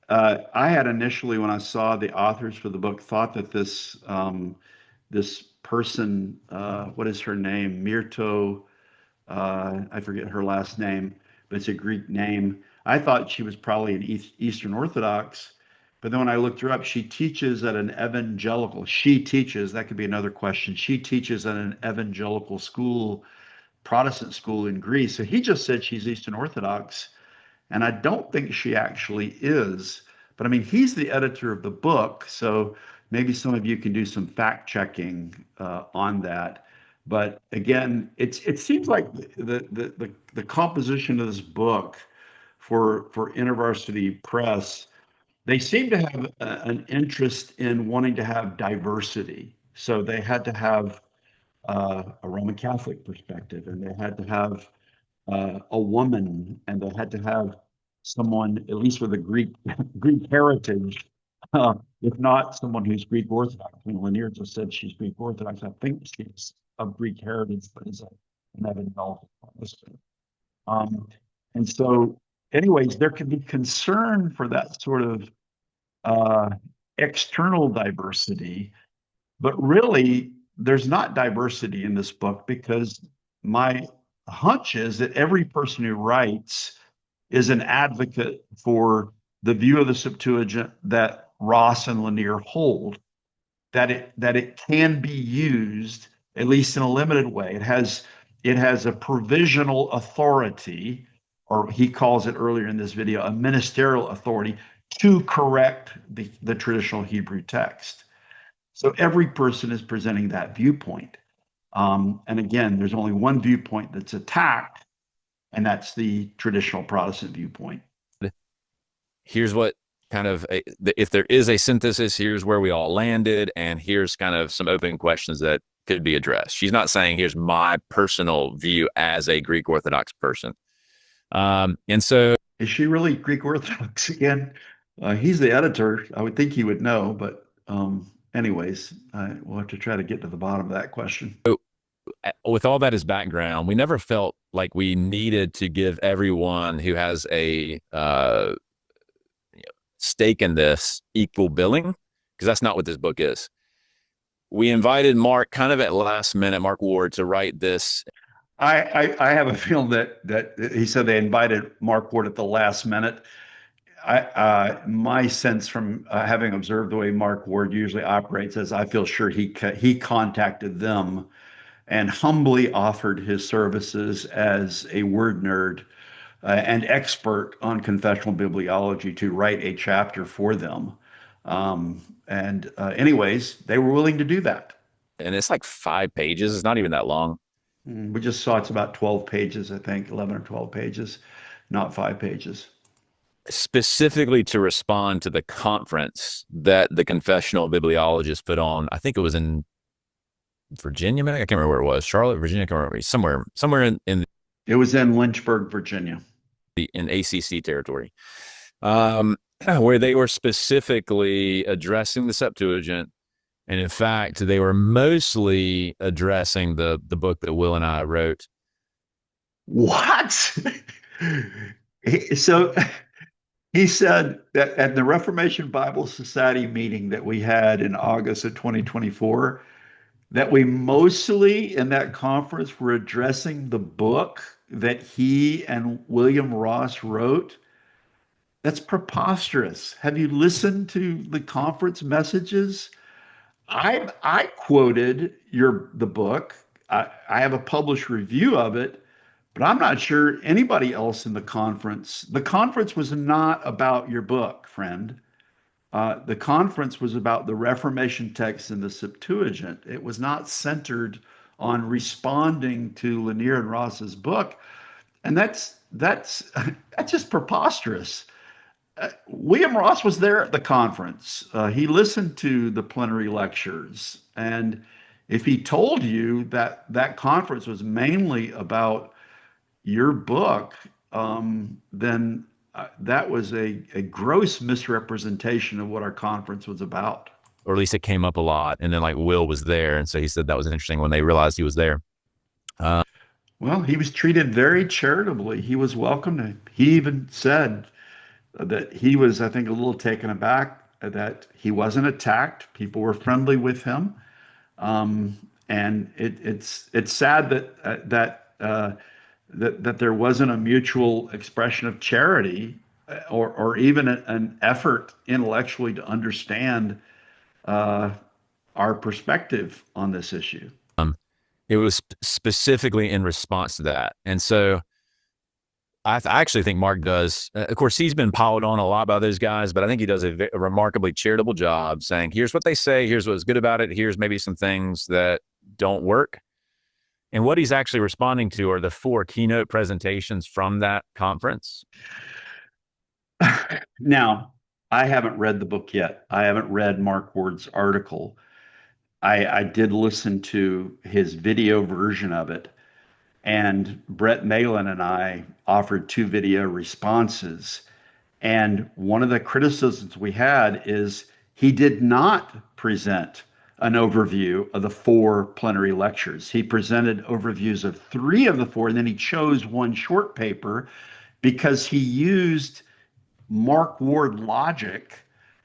I had initially, when I saw the authors for the book, thought that this person, what is her name, Myrto, I forget her last name, but it's a Greek name. I thought she was probably an Eastern Orthodox, but then when I looked her up, she teaches at an evangelical. She teaches, that could be another question. She teaches at an evangelical school, Protestant school in Greece. So he just said she's Eastern Orthodox. And I don't think she actually is. But I mean, he's the editor of the book. So maybe some of you can do some fact checking on that. But again, it seems like the composition of this book for InterVarsity Press, they seem to have an interest in wanting to have diversity. So they had to have a Roman Catholic perspective, and they had to have a woman, and they had to have someone at least with a Greek heritage, if not someone who's Greek Orthodox. I mean, Lanier just said she's Greek Orthodox. I think she's of Greek heritage, but is an evangelical Protestant. And so, anyways, there can be concern for that sort of uh, external diversity, but really, there's not diversity in this book because my hunch is that every person who writes is an advocate for the view of the Septuagint that Ross and Lanier hold, that it can be used at least in a limited way. It has a provisional authority, or he calls it earlier in this video, a ministerial authority to correct the traditional Hebrew text. So every person is presenting that viewpoint. And again, there's only one viewpoint that's attacked, and that's the traditional Protestant viewpoint. Here's what if there is a synthesis, here's where we all landed, and here's kind of some open questions that could be addressed. She's not saying here's my personal view as a Greek Orthodox person. And so, is she really Greek Orthodox again? He's the editor. I would think he would know, but anyways, we'll have to try to get to the bottom of that question. With all that as background, we never felt like we needed to give everyone who has a stake in this equal billing, because that's not what this book is. We invited Mark kind of at last minute, Mark Ward, to write this. I have a feeling that he said they invited Mark Ward at the last minute. My sense from having observed the way Mark Ward usually operates is I feel sure he contacted them and humbly offered his services as a word nerd and expert on confessional bibliology to write a chapter for them. Anyways, they were willing to do that. And it's like 5 pages. It's not even that long. We just saw it's about 12 pages, I think, 11 or 12 pages, not 5 pages. Specifically to respond to the conference that the confessional bibliologists put on. I think it was in Virginia. I can't remember where it was. Charlotte, Virginia. I can't remember. Somewhere in it was in Lynchburg, Virginia, in ACC territory, where they were specifically addressing the Septuagint, and in fact, they were mostly addressing the book that Will and I wrote. What? So he said that at the Reformation Bible Society meeting that we had in August of 2024, that we mostly in that conference were addressing the book that he and William Ross wrote. That's preposterous. Have you listened to the conference messages? I quoted the book. I have a published review of it, but I'm not sure anybody else in the conference. The conference was not about your book, friend. The conference was about the Reformation text in the Septuagint. It was not centered on responding to Lanier and Ross's book, and that's just preposterous. William Ross was there at the conference. He listened to the plenary lectures, and if he told you that that conference was mainly about your book, then that was a gross misrepresentation of what our conference was about. Or at least it came up a lot. And then like Will was there. And so he said that was interesting when they realized he was there. Well, he was treated very charitably. He was welcomed. He even said that he was, I think, a little taken aback that he wasn't attacked. People were friendly with him. And it's sad that there wasn't a mutual expression of charity or even an effort intellectually to understand uh, our perspective on this issue. It was specifically in response to that. And so I actually think Mark does. Of course, he's been piled on a lot by those guys, but I think he does a remarkably charitable job saying, here's what they say, here's what's good about it, here's maybe some things that don't work. And what he's actually responding to are the 4 keynote presentations from that conference. Now, I haven't read the book yet. I haven't read Mark Ward's article. I did listen to his video version of it. And Brett Malin and I offered 2 video responses. And one of the criticisms we had is he did not present an overview of the 4 plenary lectures. He presented overviews of 3 of the 4, and then he chose one short paper because he used Mark Ward logic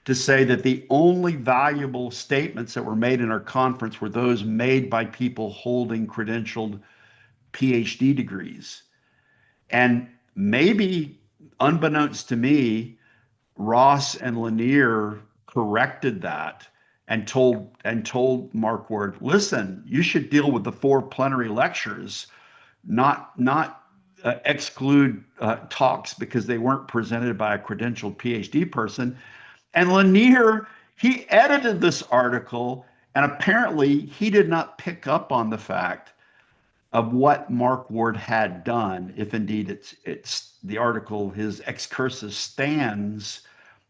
to say that the only valuable statements that were made in our conference were those made by people holding credentialed PhD degrees. And maybe, unbeknownst to me, Ross and Lanier corrected that and told Mark Ward, listen, you should deal with the 4 plenary lectures, not exclude talks because they weren't presented by a credentialed PhD person. And Lanier, he edited this article, and apparently he did not pick up on the fact of what Mark Ward had done, if indeed it's the article, his excursus stands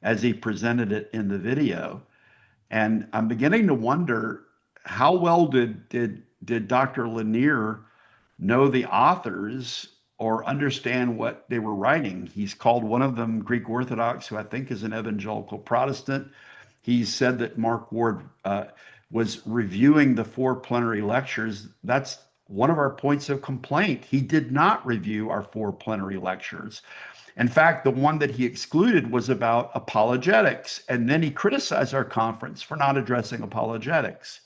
as he presented it in the video. And I'm beginning to wonder how well did Dr. Lanier know the authors or understand what they were writing. He's called one of them Greek Orthodox, who I think is an evangelical Protestant. He said that Mark Ward was reviewing the 4 plenary lectures. That's one of our points of complaint. He did not review our 4 plenary lectures. In fact, the one that he excluded was about apologetics, and then he criticized our conference for not addressing apologetics.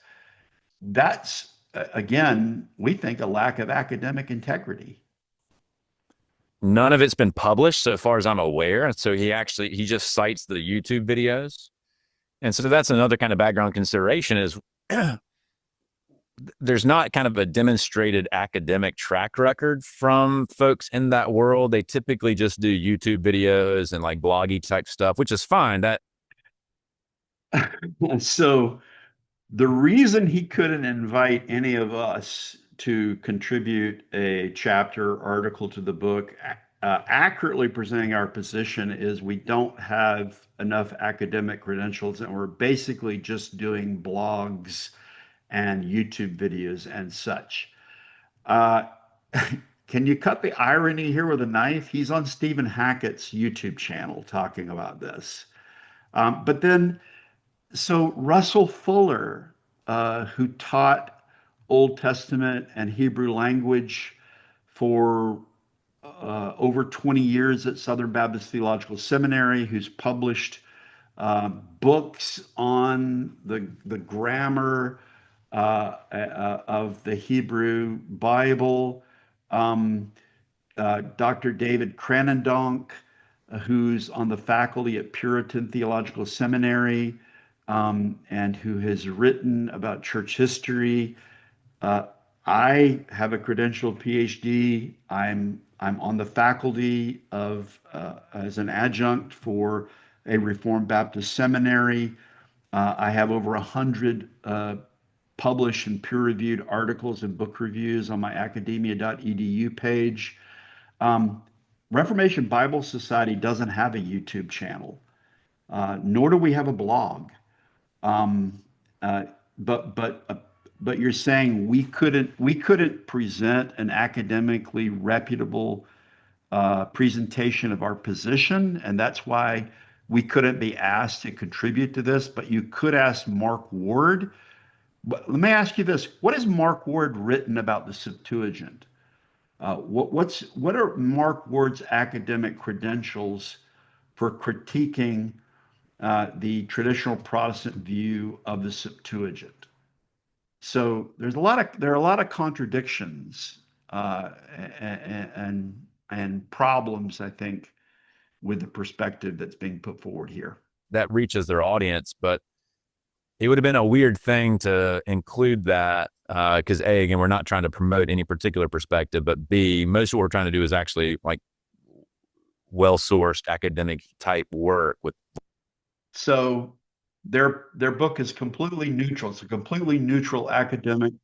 That's, again, we think a lack of academic integrity. None of it's been published so far as I'm aware. So he just cites the YouTube videos. And so that's another kind of background consideration is there's not kind of a demonstrated academic track record from folks in that world. They typically just do YouTube videos and like bloggy type stuff, which is fine. That So the reason he couldn't invite any of us to contribute a chapter article to the book accurately presenting our position is we don't have enough academic credentials and we're basically just doing blogs and YouTube videos and such. Can you cut the irony here with a knife? He's on Stephen Hackett's YouTube channel talking about this. But then, so Russell Fuller, who taught Old Testament and Hebrew language for over 20 years at Southern Baptist Theological Seminary, who's published books on the grammar of the Hebrew Bible. Dr. David Cranendonk, who's on the faculty at Puritan Theological Seminary and who has written about church history. I have a credentialed PhD. I'm on the faculty of as an adjunct for a Reformed Baptist seminary. I have over 100 published and peer-reviewed articles and book reviews on my academia.edu page. Reformation Bible Society doesn't have a YouTube channel, nor do we have a blog. But you're saying we couldn't present an academically reputable presentation of our position, and that's why we couldn't be asked to contribute to this, but you could ask Mark Ward. But let me ask you this. What has Mark Ward written about the Septuagint? What are Mark Ward's academic credentials for critiquing the traditional Protestant view of the Septuagint? So there are a lot of contradictions and problems, I think, with the perspective that's being put forward here. That reaches their audience, but it would have been a weird thing to include that because A, again, we're not trying to promote any particular perspective, but B, most of what we're trying to do is actually like well-sourced academic type work with. So their book is completely neutral. It's a completely neutral academic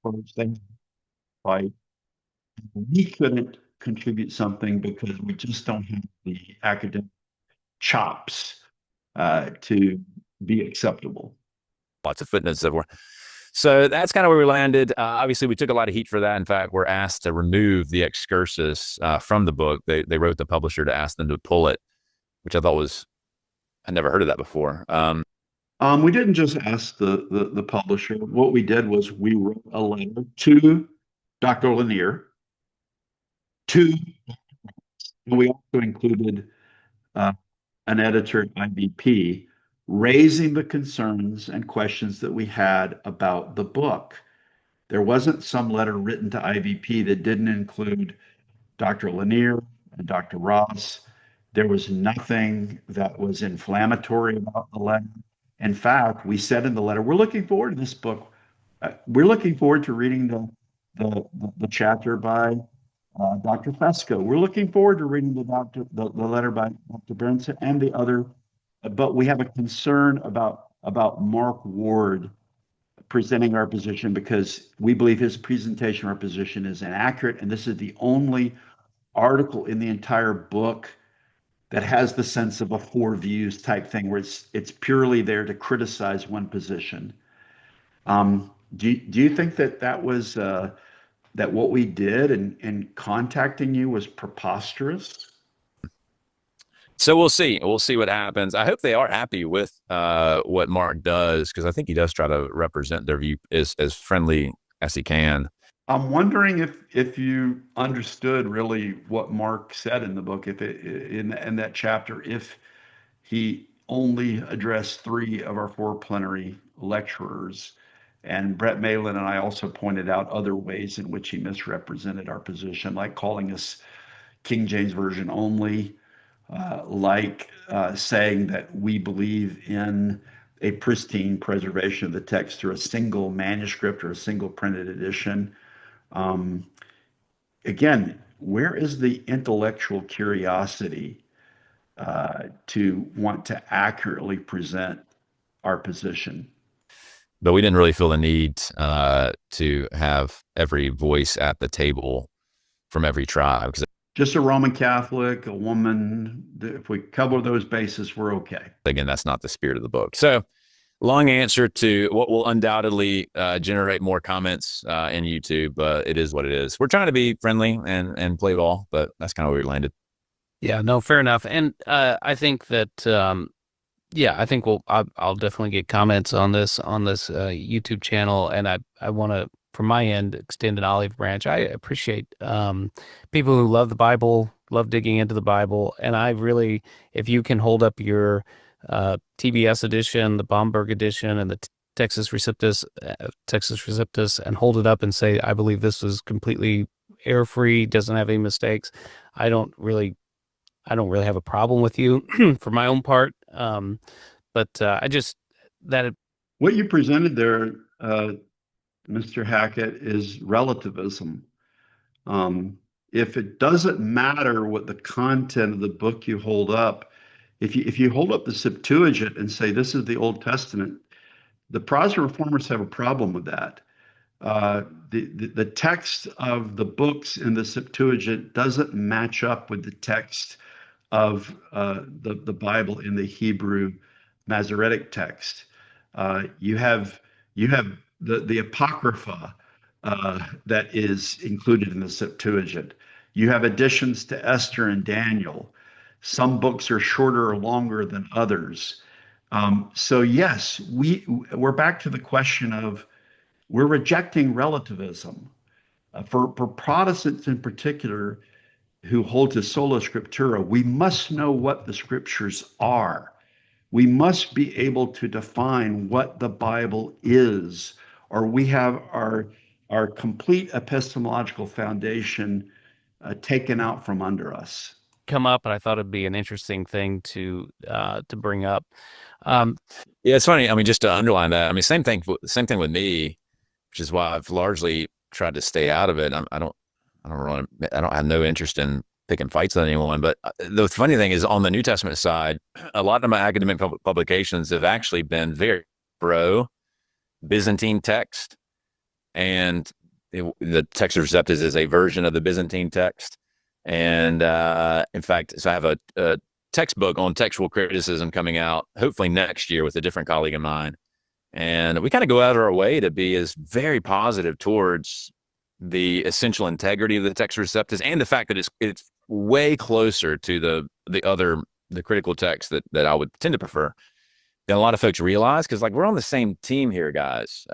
approach. They fight. We couldn't contribute something because we just don't have the academic chops to be acceptable. Lots of footnotes that were. So that's kind of where we landed. Obviously, we took a lot of heat for that. In fact, we're asked to remove the excursus from the book. They wrote the publisher to ask them to pull it, which I thought was, I never heard of that before. We didn't just ask the publisher. What we did was we wrote a letter to Dr. Lanier, and we also included an editor at IBP raising the concerns and questions that we had about the book. There wasn't some letter written to IVP that didn't include Dr. Lanier and Dr. Ross. There was nothing that was inflammatory about the letter. In fact, we said in the letter, we're looking forward to this book. We're looking forward to reading the chapter by Dr. Fesco. We're looking forward to reading the letter by Dr. Berenson and the other, but we have a concern about Mark Ward presenting our position because we believe his presentation of our position is inaccurate, and this is the only article in the entire book that has the sense of a four views type thing where it's purely there to criticize one position. Do you think that was that what we did in contacting you was preposterous? So we'll see. We'll see what happens. I hope they are happy with what Mark does because I think he does try to represent their view as friendly as he can. I'm wondering if you understood really what Mark said in the book, if in that chapter, if he only addressed three of our four plenary lecturers. And Brett Malin and I also pointed out other ways in which he misrepresented our position, like calling us King James Version only, saying that we believe in a pristine preservation of the text through a single manuscript or a single printed edition. Again, where is the intellectual curiosity to want to accurately present our position? But we didn't really feel the need to have every voice at the table from every tribe. Just a Roman Catholic, a woman, if we cover those bases, we're okay. Again, that's not the spirit of the book. So long answer to what will undoubtedly generate more comments in YouTube, but it is what it is. We're trying to be friendly and play ball, but that's kind of where we landed. Yeah, no, fair enough. And I think that, I think I'll definitely get comments on this YouTube channel. And I want to, from my end, extend an olive branch. I appreciate people who love the Bible, love digging into the Bible. And I really, if you can hold up your TBS edition, the Bomberg edition, and the Texas Receptus, and hold it up and say, I believe this was completely error-free, doesn't have any mistakes. I don't really have a problem with you for my own part. But I just that what you presented there, Mr. Hackett, is relativism. If it doesn't matter what the content of the book you hold up, if you hold up the Septuagint and say this is the Old Testament, the Protestant reformers have a problem with that. The text of the books in the Septuagint doesn't match up with the text of the Bible in the Hebrew Masoretic text. You have the Apocrypha that is included in the Septuagint. You have additions to Esther and Daniel. Some books are shorter or longer than others. So yes, we're back to the question of we're rejecting relativism. For Protestants in particular, who hold to sola scriptura, we must know what the scriptures are. We must be able to define what the Bible is, or we have our complete epistemological foundation taken out from under us. Come up, and I thought it'd be an interesting thing to bring up. Um, Yeah, it's funny. I mean, just to underline that, I mean, same thing with me, which is why I've largely tried to stay out of it. I don't have no interest in picking fights with anyone. But the funny thing is, on the New Testament side, a lot of my academic publications have actually been very pro Byzantine text, and the Textus Receptus is a version of the Byzantine text. And in fact, so I have a textbook on textual criticism coming out hopefully next year with a different colleague of mine. And we kind of go out of our way to be as very positive towards the essential integrity of the Textus Receptus and the fact that it's way closer to the critical text that I would tend to prefer than a lot of folks realize, because like we're on the same team here, guys.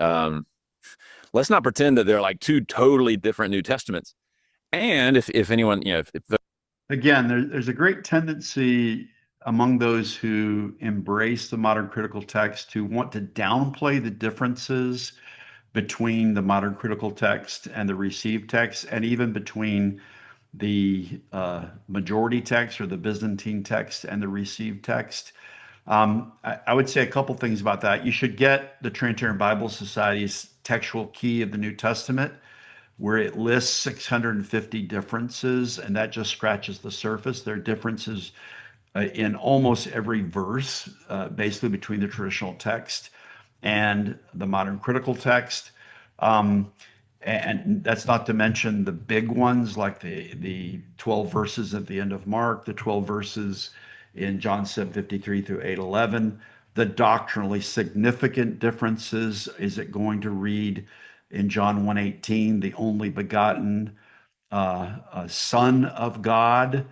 Let's not pretend that they're like two totally different New Testaments. And if anyone, Again, there's a great tendency among those who embrace the modern critical text to want to downplay the differences between the modern critical text and the received text, and even between the majority text or the Byzantine text and the received text. I would say a couple things about that. You should get the Trinitarian Bible Society's textual key of the New Testament, where it lists 650 differences, and that just scratches the surface. There are differences in almost every verse, basically between the traditional text and the modern critical text. And that's not to mention the big ones like the 12 verses at the end of Mark, the 12 verses in John 7:53 through 8:11, the doctrinally significant differences. Is it going to read in John 1:18, the only begotten Son of God,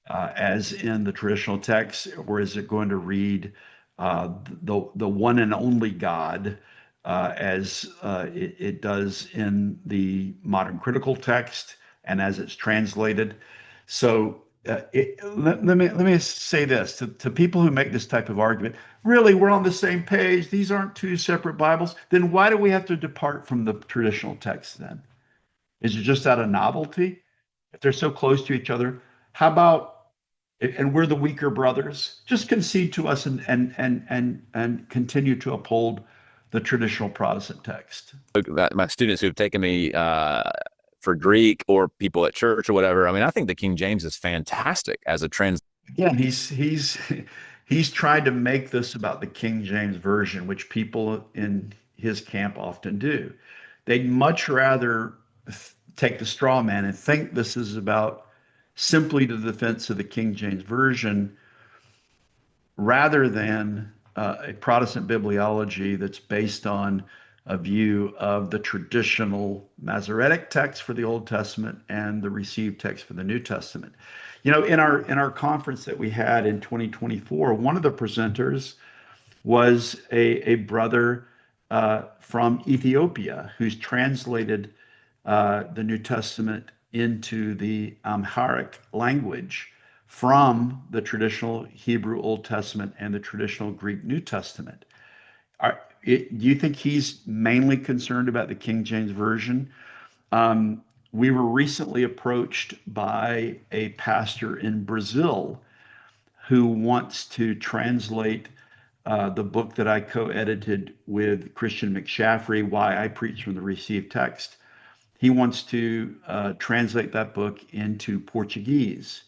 as in the traditional text, or is it going to read the one and only God, as it does in the modern critical text and as it's translated? So let me say this to people who make this type of argument. Really, we're on the same page. These aren't two separate Bibles. Then why do we have to depart from the traditional text then? Is it just out of novelty? If they're so close to each other, how about, and we're the weaker brothers, just concede to us and continue to uphold the traditional Protestant text. my students who have taken me for Greek or people at church or whatever, I mean, I think the King James is fantastic as a Again, he's tried to make this about the King James version, which people in his camp often do. They'd much rather take the straw man and think this is about simply the defense of the King James version, rather than a Protestant bibliology that's based on a view of the traditional Masoretic text for the Old Testament and the received text for the New Testament. You know, in our conference that we had in 2024, one of the presenters was a brother from Ethiopia who's translated the New Testament into the Amharic language from the traditional Hebrew Old Testament and the traditional Greek New Testament. Do you think he's mainly concerned about the King James Version? We were recently approached by a pastor in Brazil who wants to translate the book that I co-edited with Christian McShaffrey, Why I Preach from the Received Text. He wants to translate that book into Portuguese.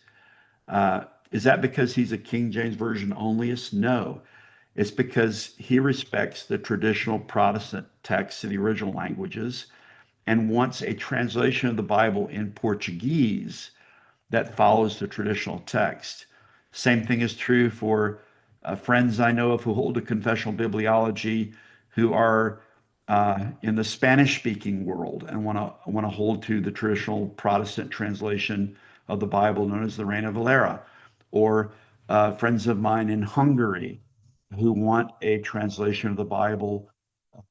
Is that because he's a King James Version onlyist? No. It's because he respects the traditional Protestant texts of the original languages and wants a translation of the Bible in Portuguese that follows the traditional text. Same thing is true for friends I know of who hold a confessional bibliology who are in the Spanish-speaking world and want to hold to the traditional Protestant translation of the Bible known as the Reina Valera, or friends of mine in Hungary who want a translation of the Bible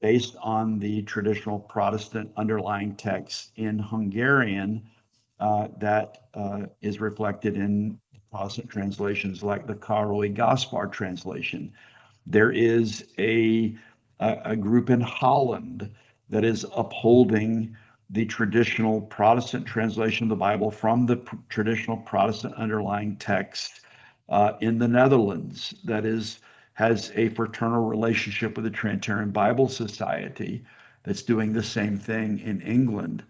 based on the traditional Protestant underlying text in Hungarian that is reflected in Protestant translations like the Károly Gaspar translation. There is a group in Holland that is upholding the traditional Protestant translation of the Bible from the traditional Protestant underlying text in the Netherlands that has a fraternal relationship with the Trinitarian Bible Society that's doing the same thing in England.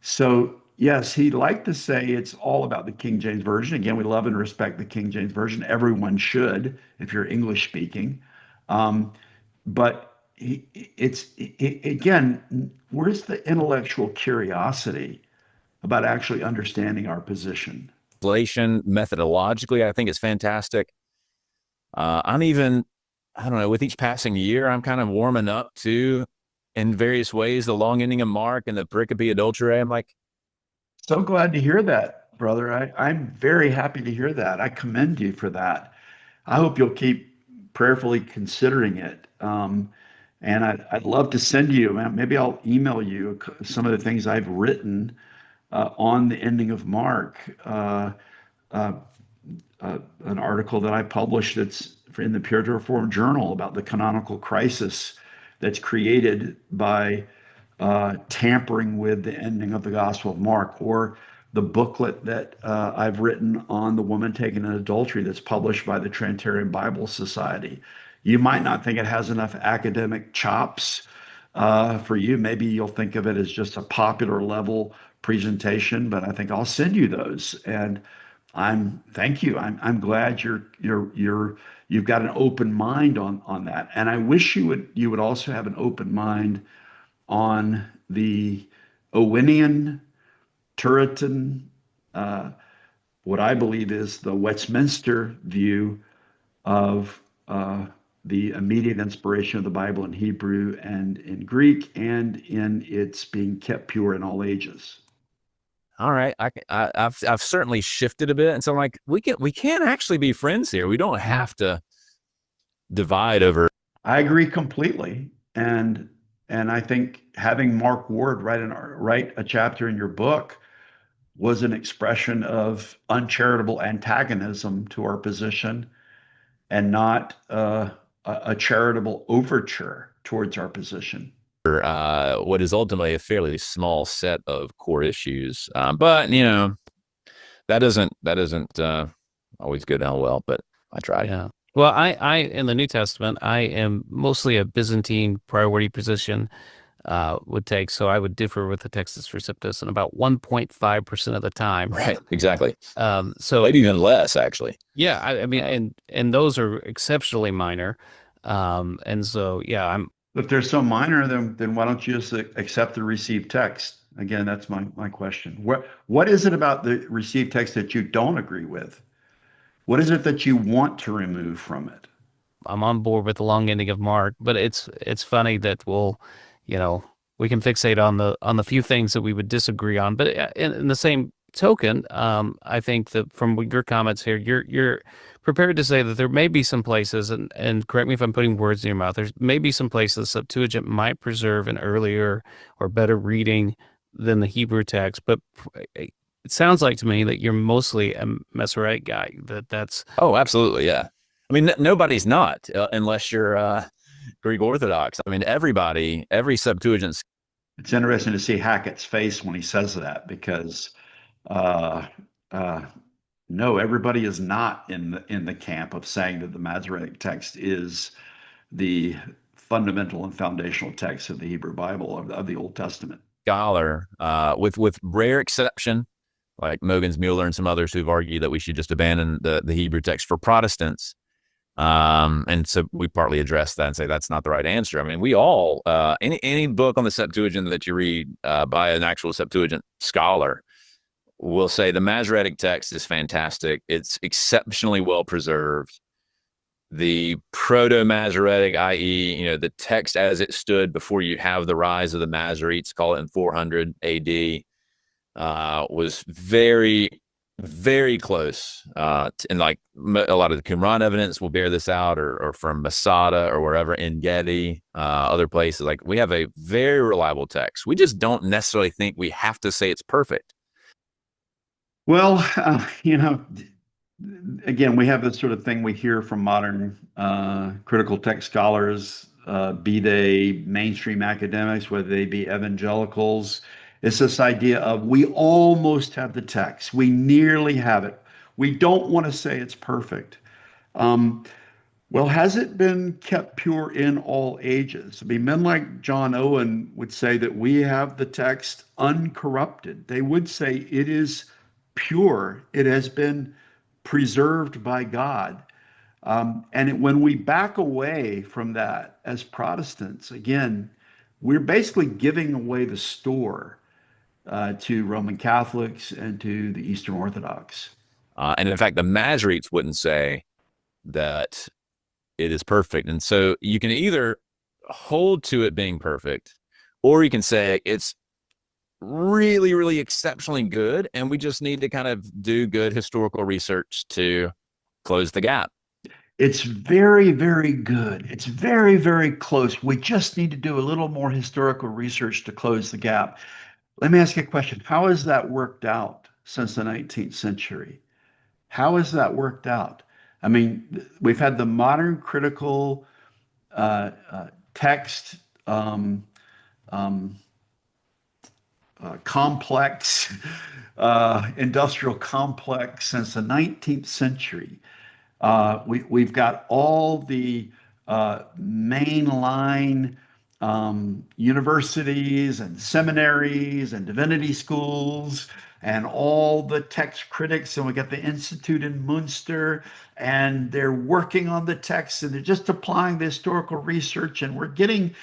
So yes, he'd like to say it's all about the King James Version. Again, we love and respect the King James Version. Everyone should, if you're English speaking. But again, where's the intellectual curiosity about actually understanding our position? Translation methodologically, I think it's fantastic. I'm even, I don't know, with each passing year, I'm kind of warming up to, in various ways, the long ending of Mark and the pericope adulterae. I'm like, so glad to hear that, brother. I'm very happy to hear that. I commend you for that. I hope you'll keep prayerfully considering it. And I'd love to send you, maybe I'll email you some of the things I've written on the ending of Mark. Uh, an article that I published that's in the Puritan Reformed Journal about the canonical crisis that's created by tampering with the ending of the Gospel of Mark, or the booklet that I've written on the woman taken in adultery that's published by the Trinitarian Bible Society. You might not think it has enough academic chops for you. Maybe you'll think of it as just a popular level presentation, but I think I'll send you those. And thank you. I'm glad you've got an open mind on that. And I wish you would also have an open mind on the Owenian, Turretin, what I believe is the Westminster view of the immediate inspiration of the Bible in Hebrew and in Greek, and in its being kept pure in all ages. all right, I've certainly shifted a bit, and so I'm like, we can actually be friends here. We don't have to divide over. I agree completely, and I think having Mark Ward write a chapter in your book was an expression of uncharitable antagonism to our position, and not a charitable overture towards our position. What is ultimately a fairly small set of core issues, but you know that doesn't always go down well. But I tried. Yeah. Well, I in the New Testament, I am mostly a Byzantine priority position would take. So I would differ with the Textus Receptus in about 1.5% of the time. Right. Exactly. So maybe even less, actually. Yeah. I mean, and those are exceptionally minor. And so, yeah, If they're so minor, then why don't you just accept the received text? Again, that's my question. What is it about the received text that you don't agree with? What is it that you want to remove from it? I'm on board with the long ending of Mark, but it's funny that we can fixate on the few things that we would disagree on. But in the same token, I think that from your comments here, you're prepared to say that there may be some places, and correct me if I'm putting words in your mouth, there's maybe some places the Septuagint might preserve an earlier or better reading than the Hebrew text, but it sounds like to me that you're mostly a Masoretic guy. That's Oh, absolutely, yeah. I mean, nobody's not unless you're Greek Orthodox. I mean, every Septuagint. It's interesting to see Hackett's face when he says that, because uh, no, everybody is not in the camp of saying that the Masoretic text is the fundamental and foundational text of the Hebrew Bible, of the Old Testament. Scholar, with rare exception, like Mogens Mueller and some others who've argued that we should just abandon the Hebrew text for Protestants. And so we partly address that and say that's not the right answer. I mean, we all, any book on the Septuagint that you read by an actual Septuagint scholar will say the Masoretic text is fantastic. It's exceptionally well preserved. the proto-Masoretic, i.e., the text as it stood before you have the rise of the Masoretes, call it in 400 AD, was very, very close. And like a lot of the Qumran evidence will bear this out, or from Masada or wherever in Getty, other places. Like, we have a very reliable text. We just don't necessarily think we have to say it's perfect. Well, again, we have this sort of thing we hear from modern critical text scholars, be they mainstream academics, whether they be evangelicals. It's this idea of we almost have the text, we nearly have it. We don't want to say it's perfect. Um, well, has it been kept pure in all ages? I mean, men like John Owen would say that we have the text uncorrupted. They would say it is pure, it has been preserved by God. When we back away from that as Protestants, again, we're basically giving away the store to Roman Catholics and to the Eastern Orthodox. And in fact, the Masoretes wouldn't say that it is perfect. And so you can either hold to it being perfect, or you can say it's really, really exceptionally good, and we just need to kind of do good historical research to close the gap. It's very, very good. It's very, very close. We just need to do a little more historical research to close the gap. Let me ask you a question. How has that worked out since the 19th century? How has that worked out? I mean, we've had the modern critical text um, complex, industrial complex since the 19th century. We've got all the mainline universities and seminaries and divinity schools and all the text critics, and we got the Institute in Munster, and they're working on the text and they're just applying the historical research, and we're getting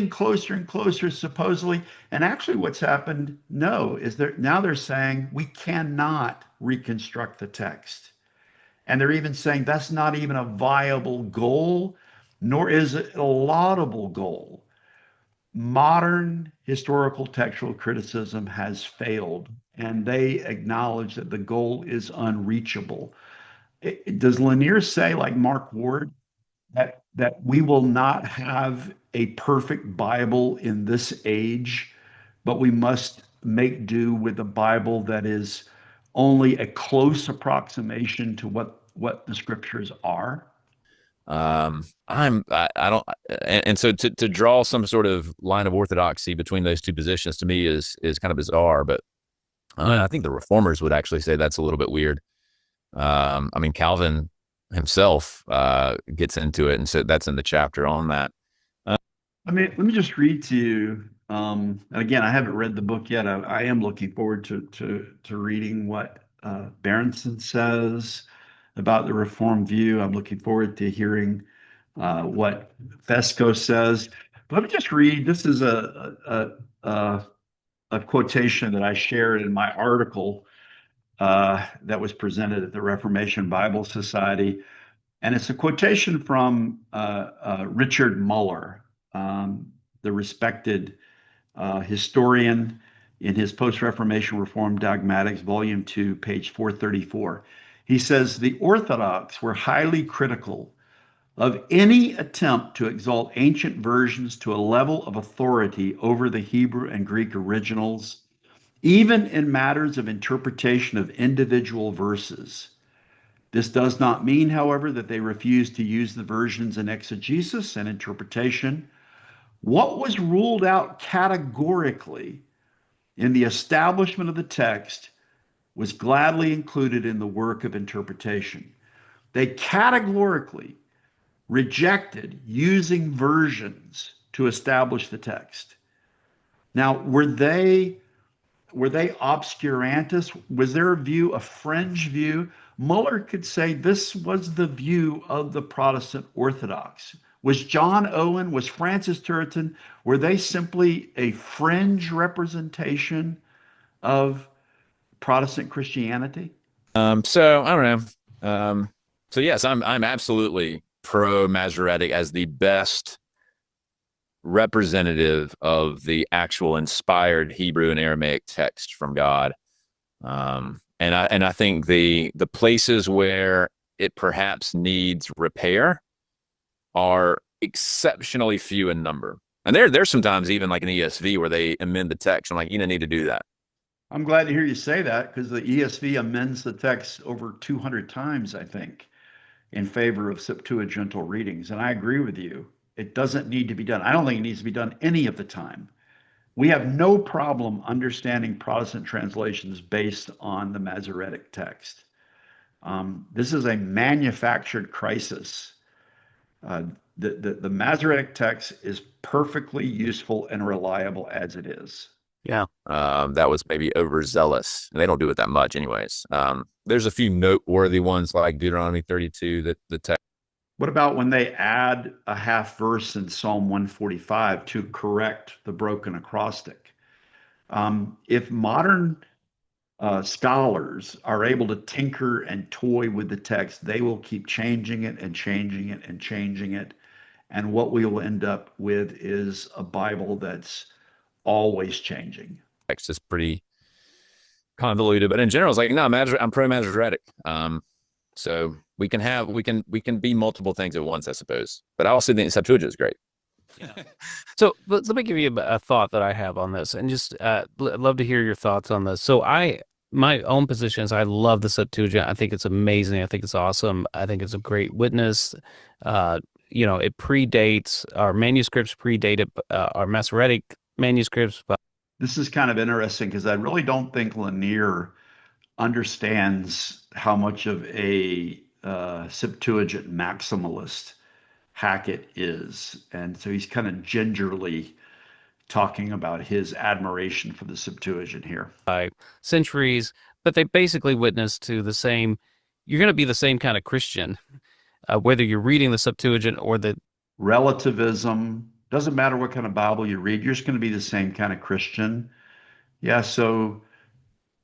closer and closer supposedly. And actually, what's happened, no, is now they're saying we cannot reconstruct the text. And they're even saying that's not even a viable goal, nor is it a laudable goal. Modern historical textual criticism has failed, and they acknowledge that the goal is unreachable. Does Lanier say, like Mark Ward, that we will not have a perfect Bible in this age, but we must make do with a Bible that is only a close approximation to what the scriptures are? I don't, and so to draw some sort of line of orthodoxy between those two positions to me is kind of bizarre. But I think the reformers would actually say that's a little bit weird. I mean, Calvin himself gets into it, and so that's in the chapter on that. Let me just read to you. And again, I haven't read the book yet. I am looking forward to reading what Berenson says about the Reformed view. I'm looking forward to hearing what Fesco says. But let me just read. This is a quotation that I shared in my article that was presented at the Reformation Bible Society. And it's a quotation from Richard Muller, the respected historian, in his Post Reformation Reformed Dogmatics, Volume 2, page 434. He says, "The Orthodox were highly critical of any attempt to exalt ancient versions to a level of authority over the Hebrew and Greek originals, even in matters of interpretation of individual verses. This does not mean, however, that they refuse to use the versions in exegesis and interpretation. What was ruled out categorically in the establishment of the text was gladly included in the work of interpretation. They categorically rejected using versions to establish the text. Now, were they obscurantists? Was their view a fringe view? Muller could say this was the view of the Protestant Orthodox. Was John Owen, was Francis Turretin, were they simply a fringe representation of Protestant Christianity? So I don't know. So yes, I'm absolutely pro Masoretic as the best representative of the actual inspired Hebrew and Aramaic text from God. And I think the places where it perhaps needs repair are exceptionally few in number. And there's sometimes even like an ESV where they amend the text. I'm like, you don't need to do that. I'm glad to hear you say that because the ESV amends the text over 200 times, I think, in favor of Septuagintal readings. And I agree with you. It doesn't need to be done. I don't think it needs to be done any of the time. We have no problem understanding Protestant translations based on the Masoretic text. This is a manufactured crisis. Uh, the Masoretic text is perfectly useful and reliable as it is. Yeah. That was maybe overzealous. And they don't do it that much, anyways. There's a few noteworthy ones like Deuteronomy 32 that the text. What about when they add a half verse in Psalm 145 to correct the broken acrostic? If modern scholars are able to tinker and toy with the text, they will keep changing it and changing it and changing it. And what we will end up with is a Bible that's always changing. Text is pretty convoluted, but in general, it's like, no, I'm pro Masoretic. So we can be multiple things at once, I suppose. But I also think Septuagint is great. Yeah. So let me give you a thought that I have on this, and just love to hear your thoughts on this. So my own position is I love the Septuagint. I think it's amazing. I think it's awesome. I think it's a great witness. It predates our manuscripts, predated our Masoretic manuscripts. But This is kind of interesting because I really don't think Lanier understands how much of a Septuagint maximalist Hackett is. And so he's kind of gingerly talking about his admiration for the Septuagint here. centuries, but they basically witness to the same. You're going to be the same kind of Christian, whether you're reading the Septuagint or the Relativism doesn't matter what kind of Bible you read, you're just going to be the same kind of Christian. Yeah, so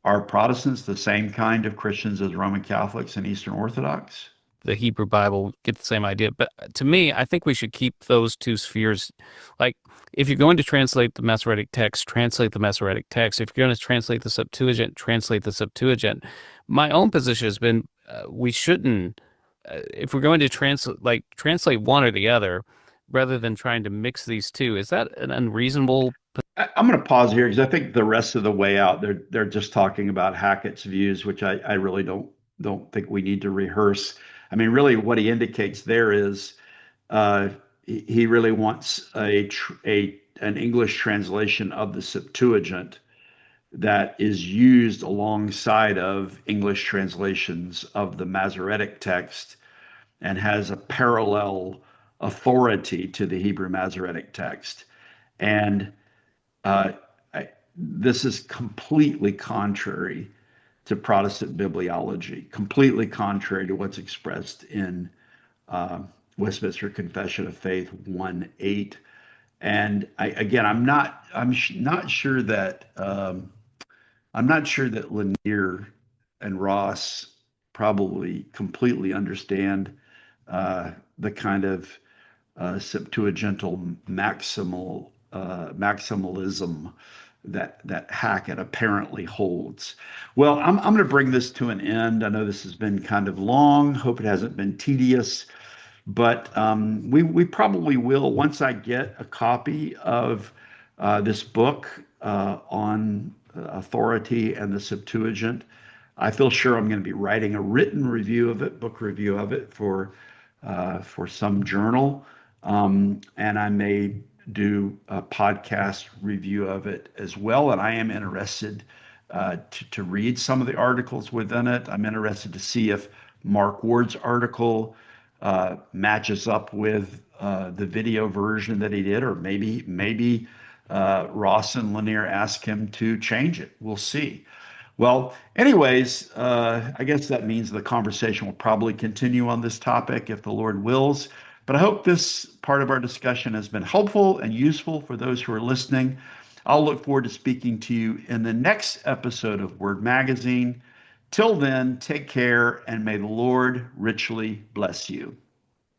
are Protestants the same kind of Christians as Roman Catholics and Eastern Orthodox? the Hebrew Bible, get the same idea. But to me, I think we should keep those two spheres. Like, if you're going to translate the Masoretic text, translate the Masoretic text. If you're going to translate the Septuagint, translate the Septuagint. My own position has been we shouldn't, if we're going to translate one or the other, rather than trying to mix these two. Is that an unreasonable? I'm going to pause here because I think the rest of the way out, they're just talking about Hackett's views, which I really don't think we need to rehearse. I mean, really, what he indicates there is he really wants an English translation of the Septuagint that is used alongside of English translations of the Masoretic text and has a parallel authority to the Hebrew Masoretic text. And uh, this is completely contrary to Protestant bibliology, completely contrary to what's expressed in uh, Westminster Confession of Faith 1:8. And again, not sure that Lanier and Ross probably completely understand the kind of Septuagintal maximalism that Hackett apparently holds. Well, I'm going to bring this to an end. I know this has been kind of long. Hope it hasn't been tedious, but we probably will once I get a copy of this book on authority and the Septuagint. I feel sure I'm going to be writing a written review of it, book review of it for some journal, and I may do a podcast review of it as well. And I am interested to read some of the articles within it. I'm interested to see if Mark Ward's article matches up with the video version that he did, or maybe Ross and Lanier ask him to change it. We'll see. Well, anyways, I guess that means the conversation will probably continue on this topic if the Lord wills. But I hope this part of our discussion has been helpful and useful for those who are listening. I'll look forward to speaking to you in the next episode of Word Magazine. Till then, take care and may the Lord richly bless you.